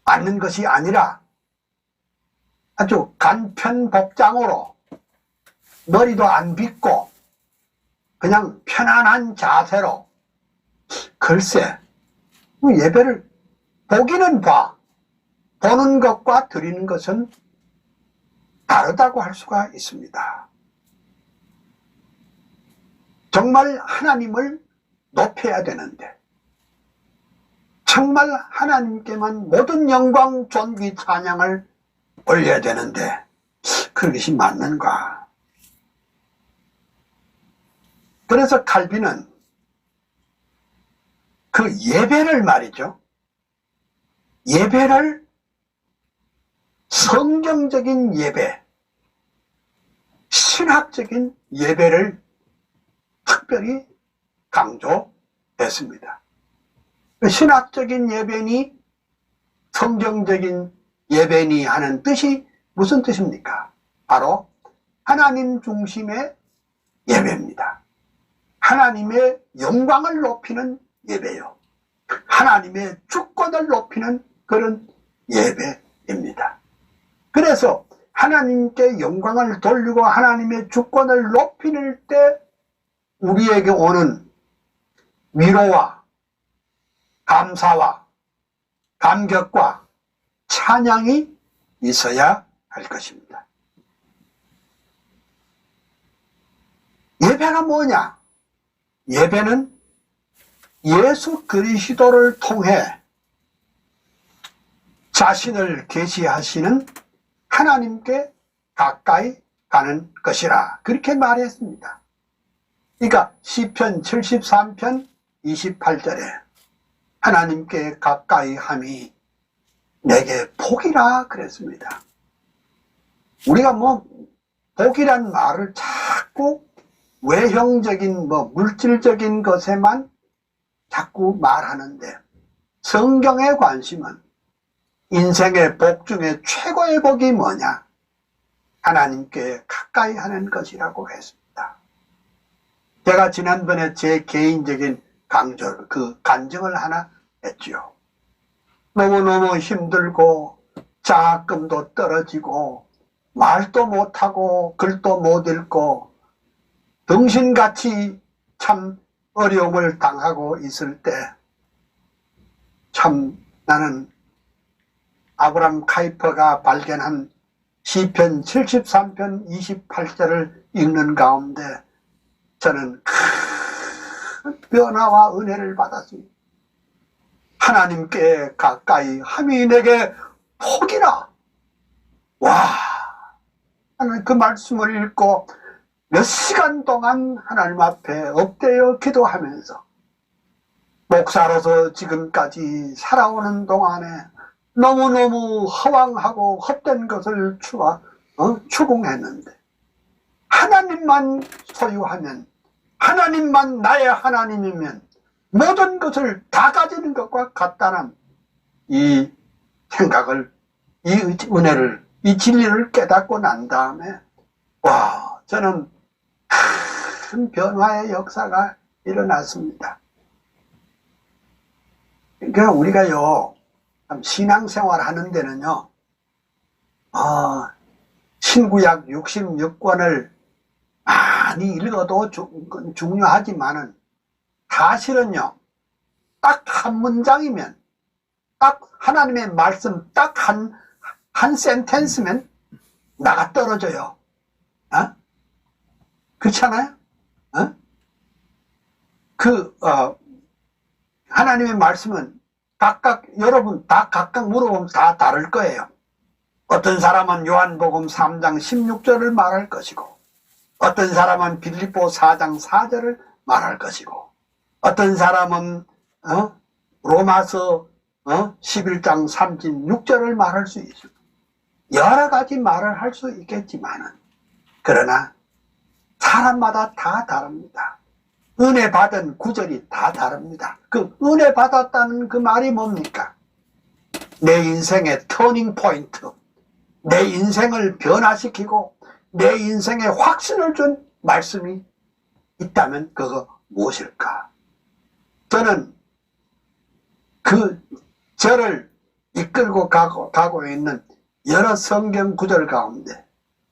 앉는 것이 아니라 아주 간편 복장으로 머리도 안 빗고 그냥 편안한 자세로 글쎄 예배를 보기는 보는 것과 드리는 것은 다르다고 할 수가 있습니다. 정말 하나님을 높여야 되는데 정말 하나님께만 모든 영광, 존귀, 찬양을 올려야 되는데 그것이 맞는가? 그래서 칼빈은 그 예배를 말이죠. 예배를 성경적인 예배, 신학적인 예배를 특별히 강조했습니다. 신학적인 예배니 성경적인 예배니 하는 뜻이 무슨 뜻입니까? 바로 하나님 중심의 예배입니다. 하나님의 영광을 높이는 예배요. 하나님의 주권을 높이는 그런 예배입니다. 그래서 하나님께 영광을 돌리고 하나님의 주권을 높이는 때 우리에게 오는 위로와 감사와 감격과 찬양이 있어야 할 것입니다. 예배가 뭐냐? 예배는 예수 그리스도를 통해 자신을 계시하시는 하나님께 가까이 가는 것이라 그렇게 말했습니다. 그러니까 시편 73편 28절에 하나님께 가까이 함이 내게 복이라 그랬습니다. 우리가 복이란 말을 자꾸 외형적인 물질적인 것에만 자꾸 말하는데 성경의 관심은 인생의 복 중에 최고의 복이 뭐냐? 하나님께 가까이 하는 것이라고 했습니다. 제가 지난번에 제 개인적인 간증을 하나 했죠. 너무너무 힘들고 장학금도 떨어지고 말도 못하고 글도 못 읽고 등신같이 참 어려움을 당하고 있을 때 참 나는 아브람 카이퍼가 발견한 시편 73편 28절을 읽는 가운데 저는 큰 변화와 은혜를 받았습니다. 하나님께 가까이 함이 내게 복이라. 와, 나는 그 말씀을 읽고 몇 시간 동안 하나님 앞에 엎드려 기도하면서 목사로서 지금까지 살아오는 동안에 너무너무 허황하고 헛된 것을 추궁했는데 하나님만 소유하면, 하나님만 나의 하나님이면 모든 것을 다 가지는 것과 같다는 이 생각을, 이 은혜를, 이 진리를 깨닫고 난 다음에 와, 저는 큰 변화의 역사가 일어났습니다. 그러니까 우리가요, 신앙생활 하는 데는요, 신구약 66권을 많이 읽어도 중요하지만은 사실은요, 딱 한 문장이면, 딱 하나님의 말씀 딱 한 센텐스면 나가 떨어져요. 그렇잖아요? 하나님의 말씀은 여러분 다 각각 물어보면 다 다를 거예요. 어떤 사람은 요한복음 3장 16절을 말할 것이고, 어떤 사람은 빌립보 4장 4절을 말할 것이고, 어떤 사람은 로마서 11장 36절을 말할 수 있습니다. 여러 가지 말을 할 수 있겠지만은, 그러나 사람마다 다 다릅니다. 은혜 받은 구절이 다 다릅니다. 그 은혜 받았다는 그 말이 뭡니까? 내 인생의 터닝 포인트, 내 인생을 변화시키고 내 인생에 확신을 준 말씀이 있다면 그거 무엇일까? 저는 저를 이끌고 가고 있는 여러 성경 구절 가운데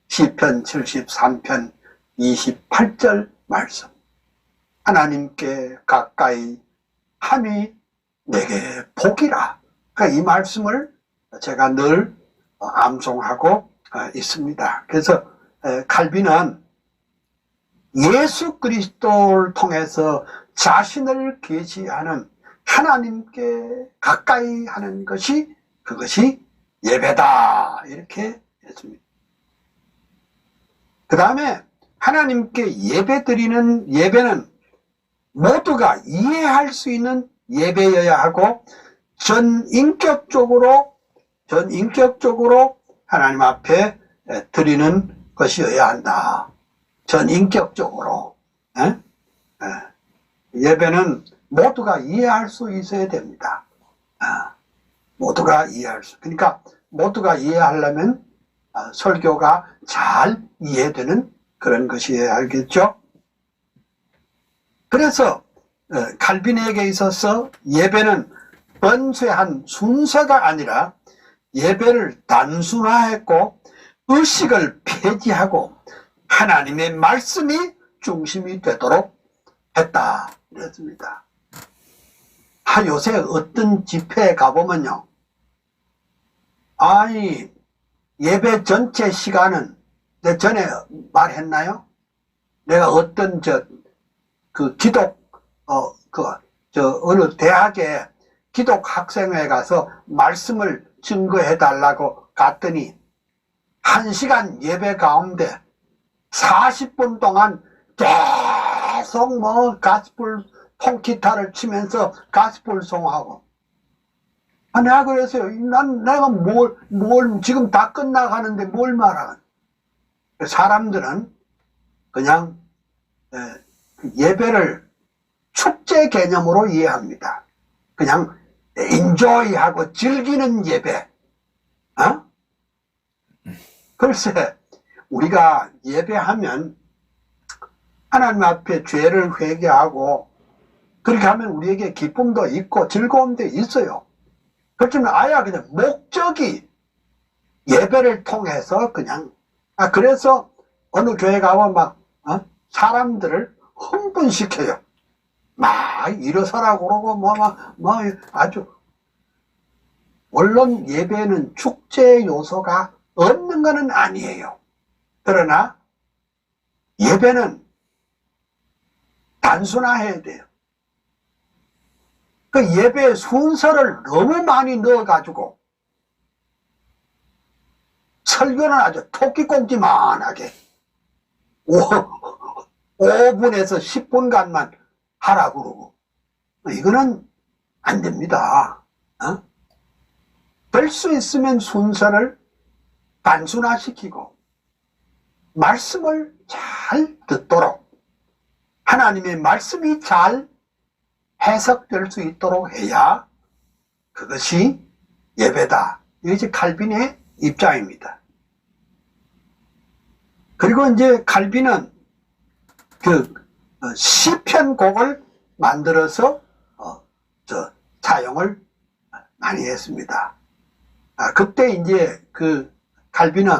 시편 73편 28절 말씀, 하나님께 가까이 함이 내게 복이라. 그러니까 이 말씀을 제가 늘 암송하고 있습니다. 그래서 칼빈은 예수 그리스도를 통해서 자신을 계시하는 하나님께 가까이 하는 것이, 그것이 예배다, 이렇게 했습니다. 그 다음에 하나님께 예배드리는 예배는 모두가 이해할 수 있는 예배여야 하고, 전인격적으로 하나님 앞에 드리는 것이어야 한다. 전인격적으로. 예배는 모두가 이해할 수 있어야 됩니다. 모두가 그러니까 모두가 이해하려면 설교가 잘 이해되는 그런 것이어야 알겠죠? 그래서 칼빈에게 있어서 예배는 번뇌한 순서가 아니라 예배를 단순화했고 의식을 폐지하고 하나님의 말씀이 중심이 되도록 했다, 이랬습니다. 요새 어떤 집회에 가보면요, 아니 예배 전체 시간은, 내가 전에 말했나요? 내가 어떤 어느 대학에 기독 학생회 가서 말씀을 증거해 달라고 갔더니 1시간 예배 가운데 40분 동안 계속 가스펠 통기타를 치면서 가스펠 송하고, 내가 그랬어요. 내가 지금 다 끝나가는데 뭘 말하는? 사람들은 그냥 예배를 축제 개념으로 이해합니다. 그냥 인조이하고 즐기는 예배. 어? 글쎄, 우리가 예배하면 하나님 앞에 죄를 회개하고 그렇게 하면 우리에게 기쁨도 있고 즐거움도 있어요. 그렇지만 아예 그냥 목적이 예배를 통해서 그냥 그래서 어느 교회 가면 막 사람들을 흥분시켜요. 막 일어서라고 그러고 뭐 아주. 물론 예배는 축제 요소가 없는 것은 아니에요. 그러나 예배는 단순화해야 돼요. 그 예배 순서를 너무 많이 넣어가지고 설교는 아주 토끼꽁지만하게 5분에서 10분간만 하라고 그러고 이거는 안 됩니다. 될 수 있으면 순서를 단순화시키고 말씀을 잘 듣도록 하나님의 말씀이 잘 해석될 수 있도록 해야 그것이 예배다. 이것이 칼빈의 입장입니다. 그리고 이제 칼빈은 그 시편곡을 만들어서 사용을 많이 했습니다. 그때 이제 그 칼빈은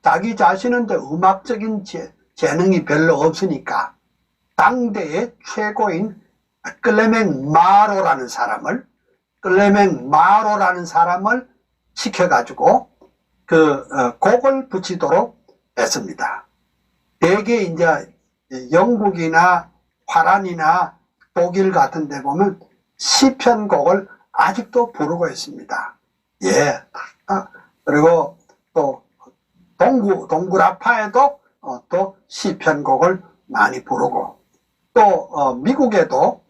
자기 자신은 음악적인 재능이 별로 없으니까 당대의 최고인 클레멘 마로라는 사람을 시켜가지고 그 곡을 붙이도록 했습니다. 대개 이제 영국이나 화란이나 독일 같은 데 보면 시편곡을 아직도 부르고 있습니다. 예. 그리고 또 동구라파에도 또 시편곡을 많이 부르고 또 미국에도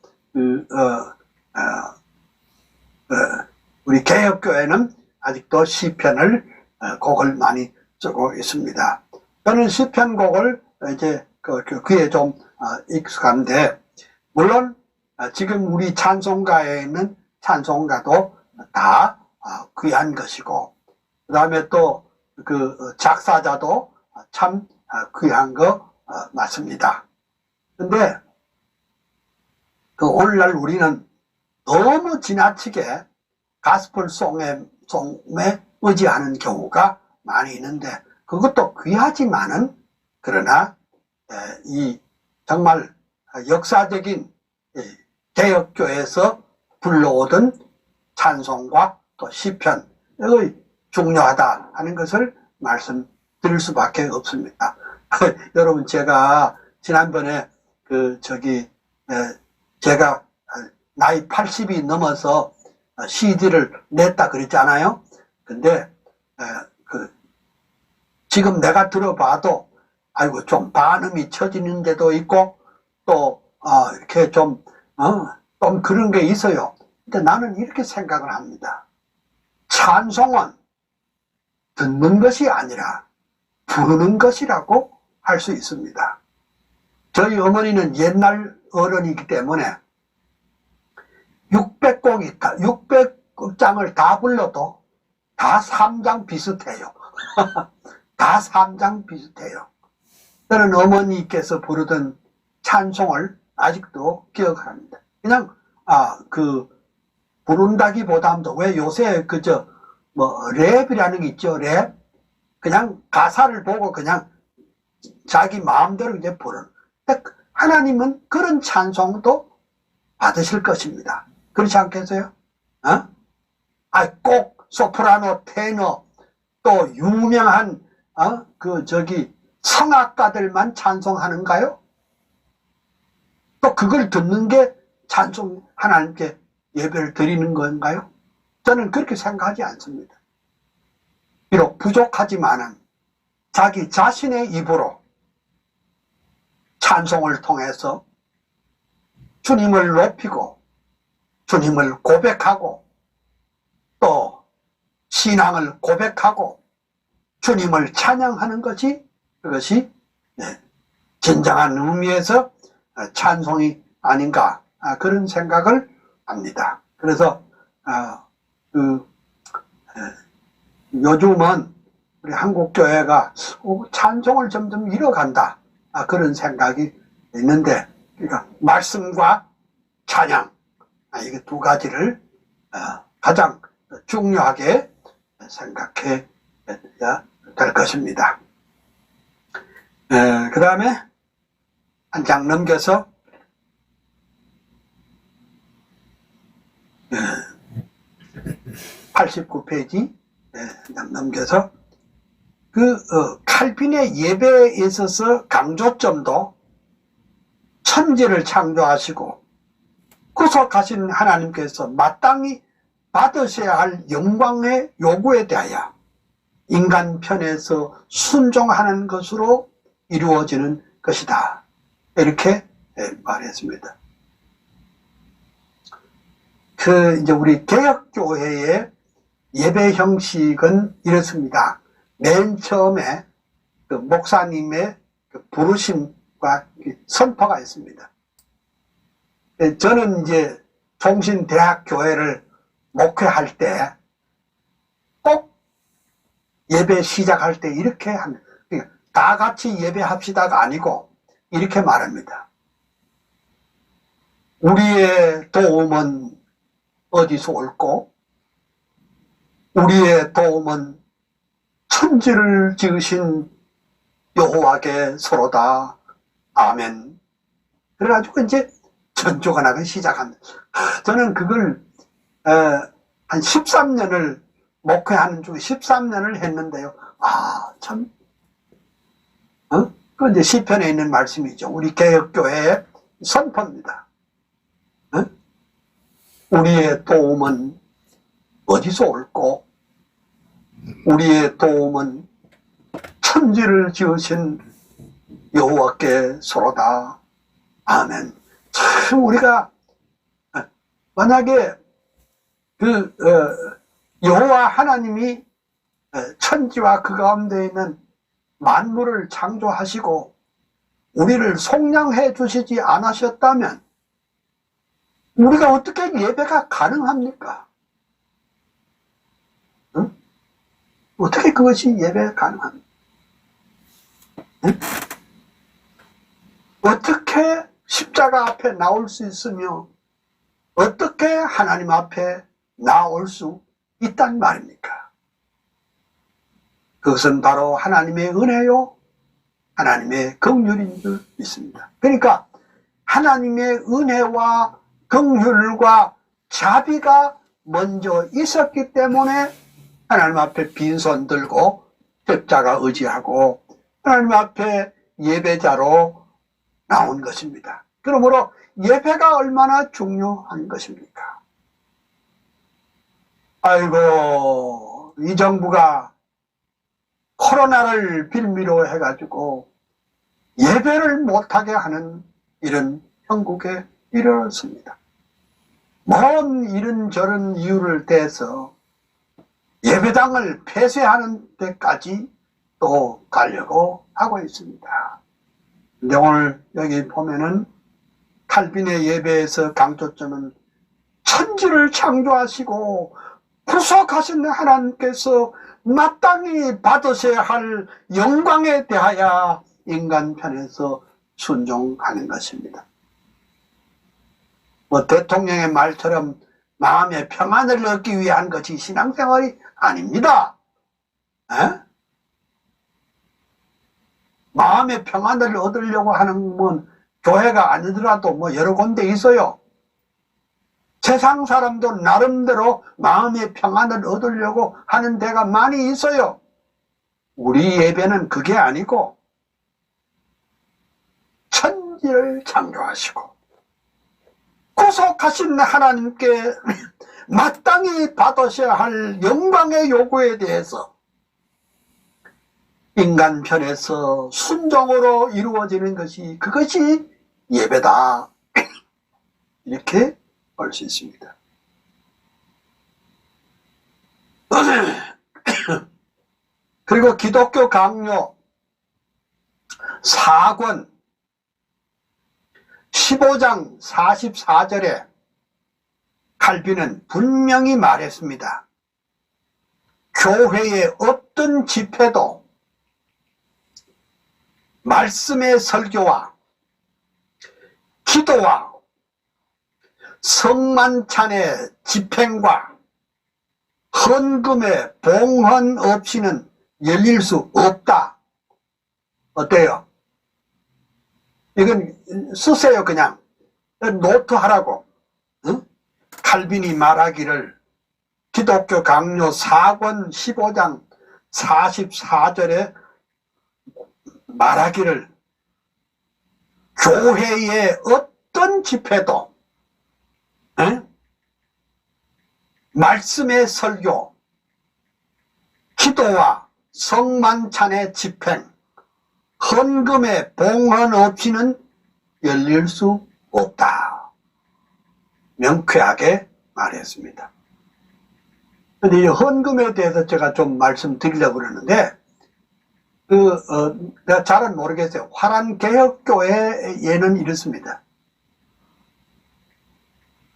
우리 개혁교회는 아직도 시편을 곡을 많이 쓰고 있습니다. 저는 시편곡을 이제 그에 좀 익숙한데 물론 지금 우리 찬송가에는 찬송가도 다 귀한 것이고 그 다음에 또 그 작사자도 참 귀한 거 맞습니다. 근데 그 오늘날 우리는 너무 지나치게 가스펠송에 의지하는 경우가 많이 있는데 그것도 귀하지만은 그러나 이 정말 역사적인 개혁교에서 불러오던 찬송과 또 시편 이거 중요하다 하는 것을 말씀드릴 수밖에 없습니다. 여러분 제가 지난번에 제가 나이 80이 넘어서 CD를 냈다 그랬잖아요. 근데 지금 내가 들어봐도 아이고 좀 반음이 처지는 데도 있고 또 이렇게 좀 그런 게 있어요. 근데 나는 이렇게 생각을 합니다. 찬송은 듣는 것이 아니라 부르는 것이라고 할 수 있습니다. 저희 어머니는 옛날 어른이기 때문에 600장을 다 불러도 다 3장 비슷해요. 다 3장 비슷해요. 저는 어머니께서 부르던 찬송을 아직도 기억합니다. 그냥 부른다기보다도 왜 요새 랩이라는 게 있죠. 랩. 그냥 가사를 보고 그냥 자기 마음대로 이제 부르는. 하나님은 그런 찬송도 받으실 것입니다. 그렇지 않겠어요? 꼭 소프라노, 테너, 또 유명한 성악가들만 찬송하는가요? 또 그걸 듣는 게 찬송 하나님께 예배를 드리는 건가요? 저는 그렇게 생각하지 않습니다. 비록 부족하지만은 자기 자신의 입으로 찬송을 통해서 주님을 높이고 주님을 고백하고 또 신앙을 고백하고 주님을 찬양하는 것이 그것이 진정한 의미에서 찬송이 아닌가 그런 생각을 합니다. 그래서 요즘은 우리 한국 교회가 찬송을 점점 잃어간다. 그런 생각이 있는데, 그러니까 말씀과 찬양, 이게 두 가지를 가장 중요하게 생각해야 될 것입니다. 그 다음에 한 장 넘겨서 89페이지 넘겨서 칼빈의 예배에 있어서 강조점도 천지를 창조하시고 구속하신 하나님께서 마땅히 받으셔야 할 영광의 요구에 대하여 인간 편에서 순종하는 것으로 이루어지는 것이다. 이렇게 말했습니다. 이제 우리 개혁교회의 예배 형식은 이렇습니다. 맨 처음에 목사님의 부르심과 선포가 있습니다. 저는 이제 종신대학교회를 목회할 때 꼭 예배 시작할 때 이렇게 합니다. 다 같이 예배합시다가 아니고 이렇게 말합니다. 우리의 도움은 어디서 올고 우리의 도움은 천지를 지으신 여호와께 서로다. 아멘. 그래가지고 이제 전조가 나기 시작합니다. 저는 그걸 한 13년을 목회하는 중 13년을 했는데요. 참 그 이제 시편에 있는 말씀이죠. 우리 개혁교회의 선포입니다. 우리의 도움은 어디서 올고 우리의 도움은 천지를 지으신 여호와께 서로다. 아멘. 참 우리가 만약에 여호와 하나님이 천지와 그 가운데 있는 만물을 창조하시고 우리를 속량해 주시지 않으셨다면 우리가 어떻게 예배가 가능합니까? 응? 어떻게 그것이 예배가 가능합니까? 응? 어떻게 십자가 앞에 나올 수 있으며 어떻게 하나님 앞에 나올 수 있단 말입니까? 그것은 바로 하나님의 은혜요 하나님의 긍휼인 줄 믿습니다. 그러니까 하나님의 은혜와 긍휼과 자비가 먼저 있었기 때문에 하나님 앞에 빈손 들고 십자가 의지하고 하나님 앞에 예배자로 나온 것입니다. 그러므로 예배가 얼마나 중요한 것입니까? 아이고, 이 정부가 코로나를 빌미로 해가지고 예배를 못하게 하는 이런 형국에 이르렀습니다. 먼 이런저런 이유를 대서 예배당을 폐쇄하는 데까지 또 가려고 하고 있습니다. 근데 오늘 여기 보면은 칼빈의 예배에서 강조점은 천지를 창조하시고 구속하신 하나님께서 마땅히 받으셔야 할 영광에 대하여 인간 편에서 순종하는 것입니다. 대통령의 말처럼 마음의 평안을 얻기 위한 것이 신앙생활이 아닙니다. 마음의 평안을 얻으려고 하는 건 교회가 아니더라도 여러 군데 있어요. 세상 사람도 나름대로 마음의 평안을 얻으려고 하는 데가 많이 있어요. 우리 예배는 그게 아니고 천지를 창조하시고 구속하신 하나님께 마땅히 받으셔야 할 영광의 요구에 대해서 인간 편에서 순종으로 이루어지는 것이 그것이 예배다. 이렇게 볼 수 있습니다. 그리고 기독교 강요 4권 15장 44절에 칼빈은 분명히 말했습니다. 교회의 어떤 집회도 말씀의 설교와 기도와 성만찬의 집행과 헌금의 봉헌 없이는 열릴 수 없다. 어때요? 이건 쓰세요. 그냥 노트하라고. 응? 칼빈이 말하기를 기독교 강요 4권 15장 44절에 말하기를 교회의 어떤 집회도 말씀의 설교, 기도와 성만찬의 집행, 헌금의 봉헌 없이는 열릴 수 없다. 명쾌하게 말했습니다. 근데 이 헌금에 대해서 제가 좀 말씀드리려고 그러는데, 내가 잘은 모르겠어요. 화란개혁교회에는 이렇습니다.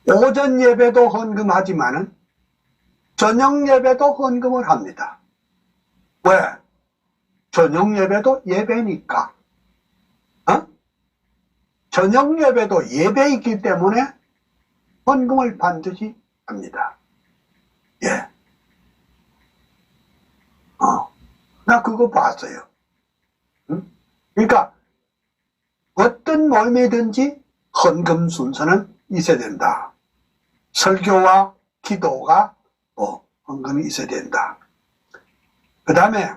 오전 예배도 헌금하지만은 저녁 예배도 헌금을 합니다. 왜? 저녁 예배도 예배니까. 저녁 예배도 예배이기 때문에 헌금을 반드시 합니다. 예. 나 그거 봤어요. 응? 그러니까 어떤 모임이든지 헌금 순서는 있어야 된다. 설교와 기도가 헌금이 있어야 된다. 그 다음에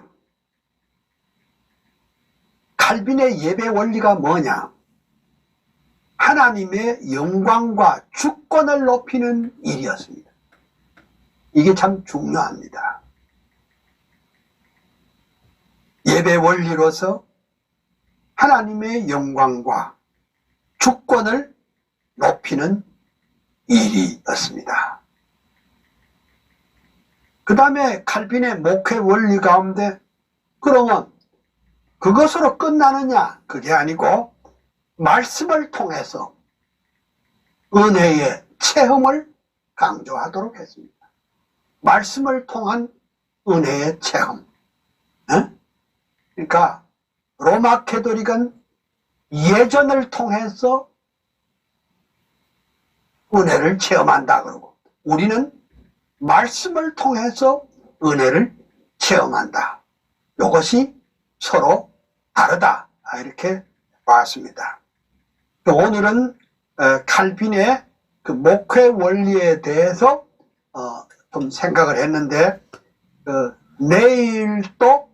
칼빈의 예배 원리가 뭐냐? 하나님의 영광과 주권을 높이는 일이었습니다. 이게 참 중요합니다. 예배 원리로서 하나님의 영광과 주권을 높이는 일이었습니다. 그 다음에 칼빈의 목회 원리 가운데 그러면 그것으로 끝나느냐? 그게 아니고 말씀을 통해서 은혜의 체험을 강조하도록 했습니다. 말씀을 통한 은혜의 체험. 그러니까 로마 캐토릭은 예전을 통해서 은혜를 체험한다 그러고 우리는 말씀을 통해서 은혜를 체험한다. 이것이 서로 다르다. 이렇게 봤습니다. 오늘은 칼빈의 그 목회 원리에 대해서 좀 생각을 했는데 내일 또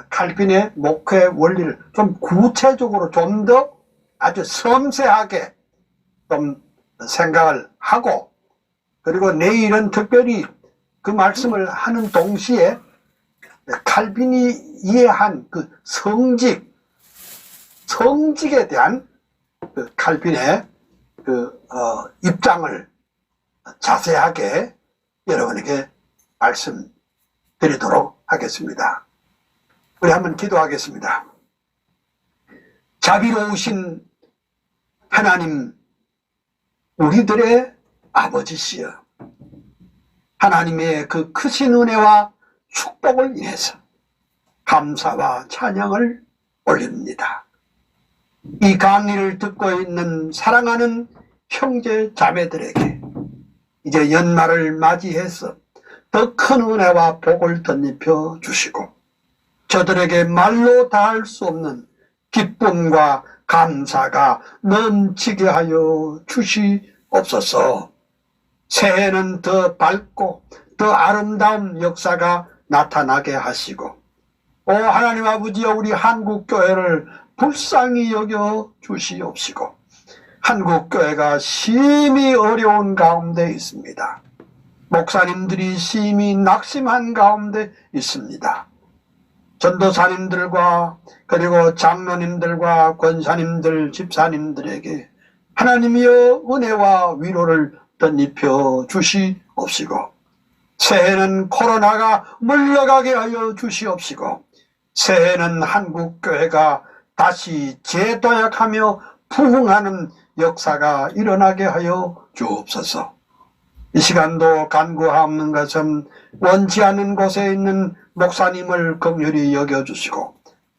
칼빈의 목회 원리를 좀 구체적으로 좀 더 아주 섬세하게 좀 생각을 하고 그리고 내일은 특별히 그 말씀을 하는 동시에 칼빈이 이해한 그 성직에 대한 그 칼빈의 그 입장을 자세하게 여러분에게 말씀드리도록 하겠습니다. 우리 한번 기도하겠습니다. 자비로우신 하나님, 우리들의 아버지시여, 하나님의 그 크신 은혜와 축복을 인해서 감사와 찬양을 올립니다. 이 강의를 듣고 있는 사랑하는 형제 자매들에게 이제 연말을 맞이해서 더 큰 은혜와 복을 덧입혀 주시고 저들에게 말로 다할 수 없는 기쁨과 감사가 넘치게 하여 주시옵소서. 새해는 더 밝고 더 아름다운 역사가 나타나게 하시고 하나님 아버지여 우리 한국교회를 불쌍히 여겨 주시옵시고 한국교회가 심히 어려운 가운데 있습니다. 목사님들이 심히 낙심한 가운데 있습니다. 전도사님들과 그리고 장로님들과 권사님들, 집사님들에게 하나님이여 은혜와 위로를 덧입혀 주시옵시고 새해는 코로나가 물러가게 하여 주시옵시고 새해는 한국교회가 다시 재도약하며 부흥하는 역사가 일어나게 하여 주옵소서. 이 시간도 간구하는 것은 원치 않은 곳에 있는 목사님을 긍휼히 여겨주시고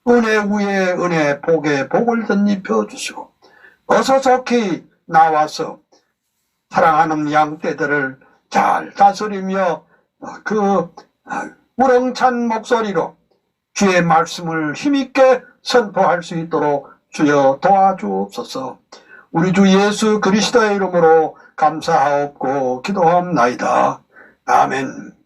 은혜 위에 은혜, 복에 복을 덧입혀 주시고 어서 속히 나와서 사랑하는 양떼들을 잘 다스리며 그 우렁찬 목소리로 주의 말씀을 힘있게 선포할 수 있도록 주여 도와주옵소서. 우리 주 예수 그리스도의 이름으로 감사하옵고 기도합나이다. 아멘.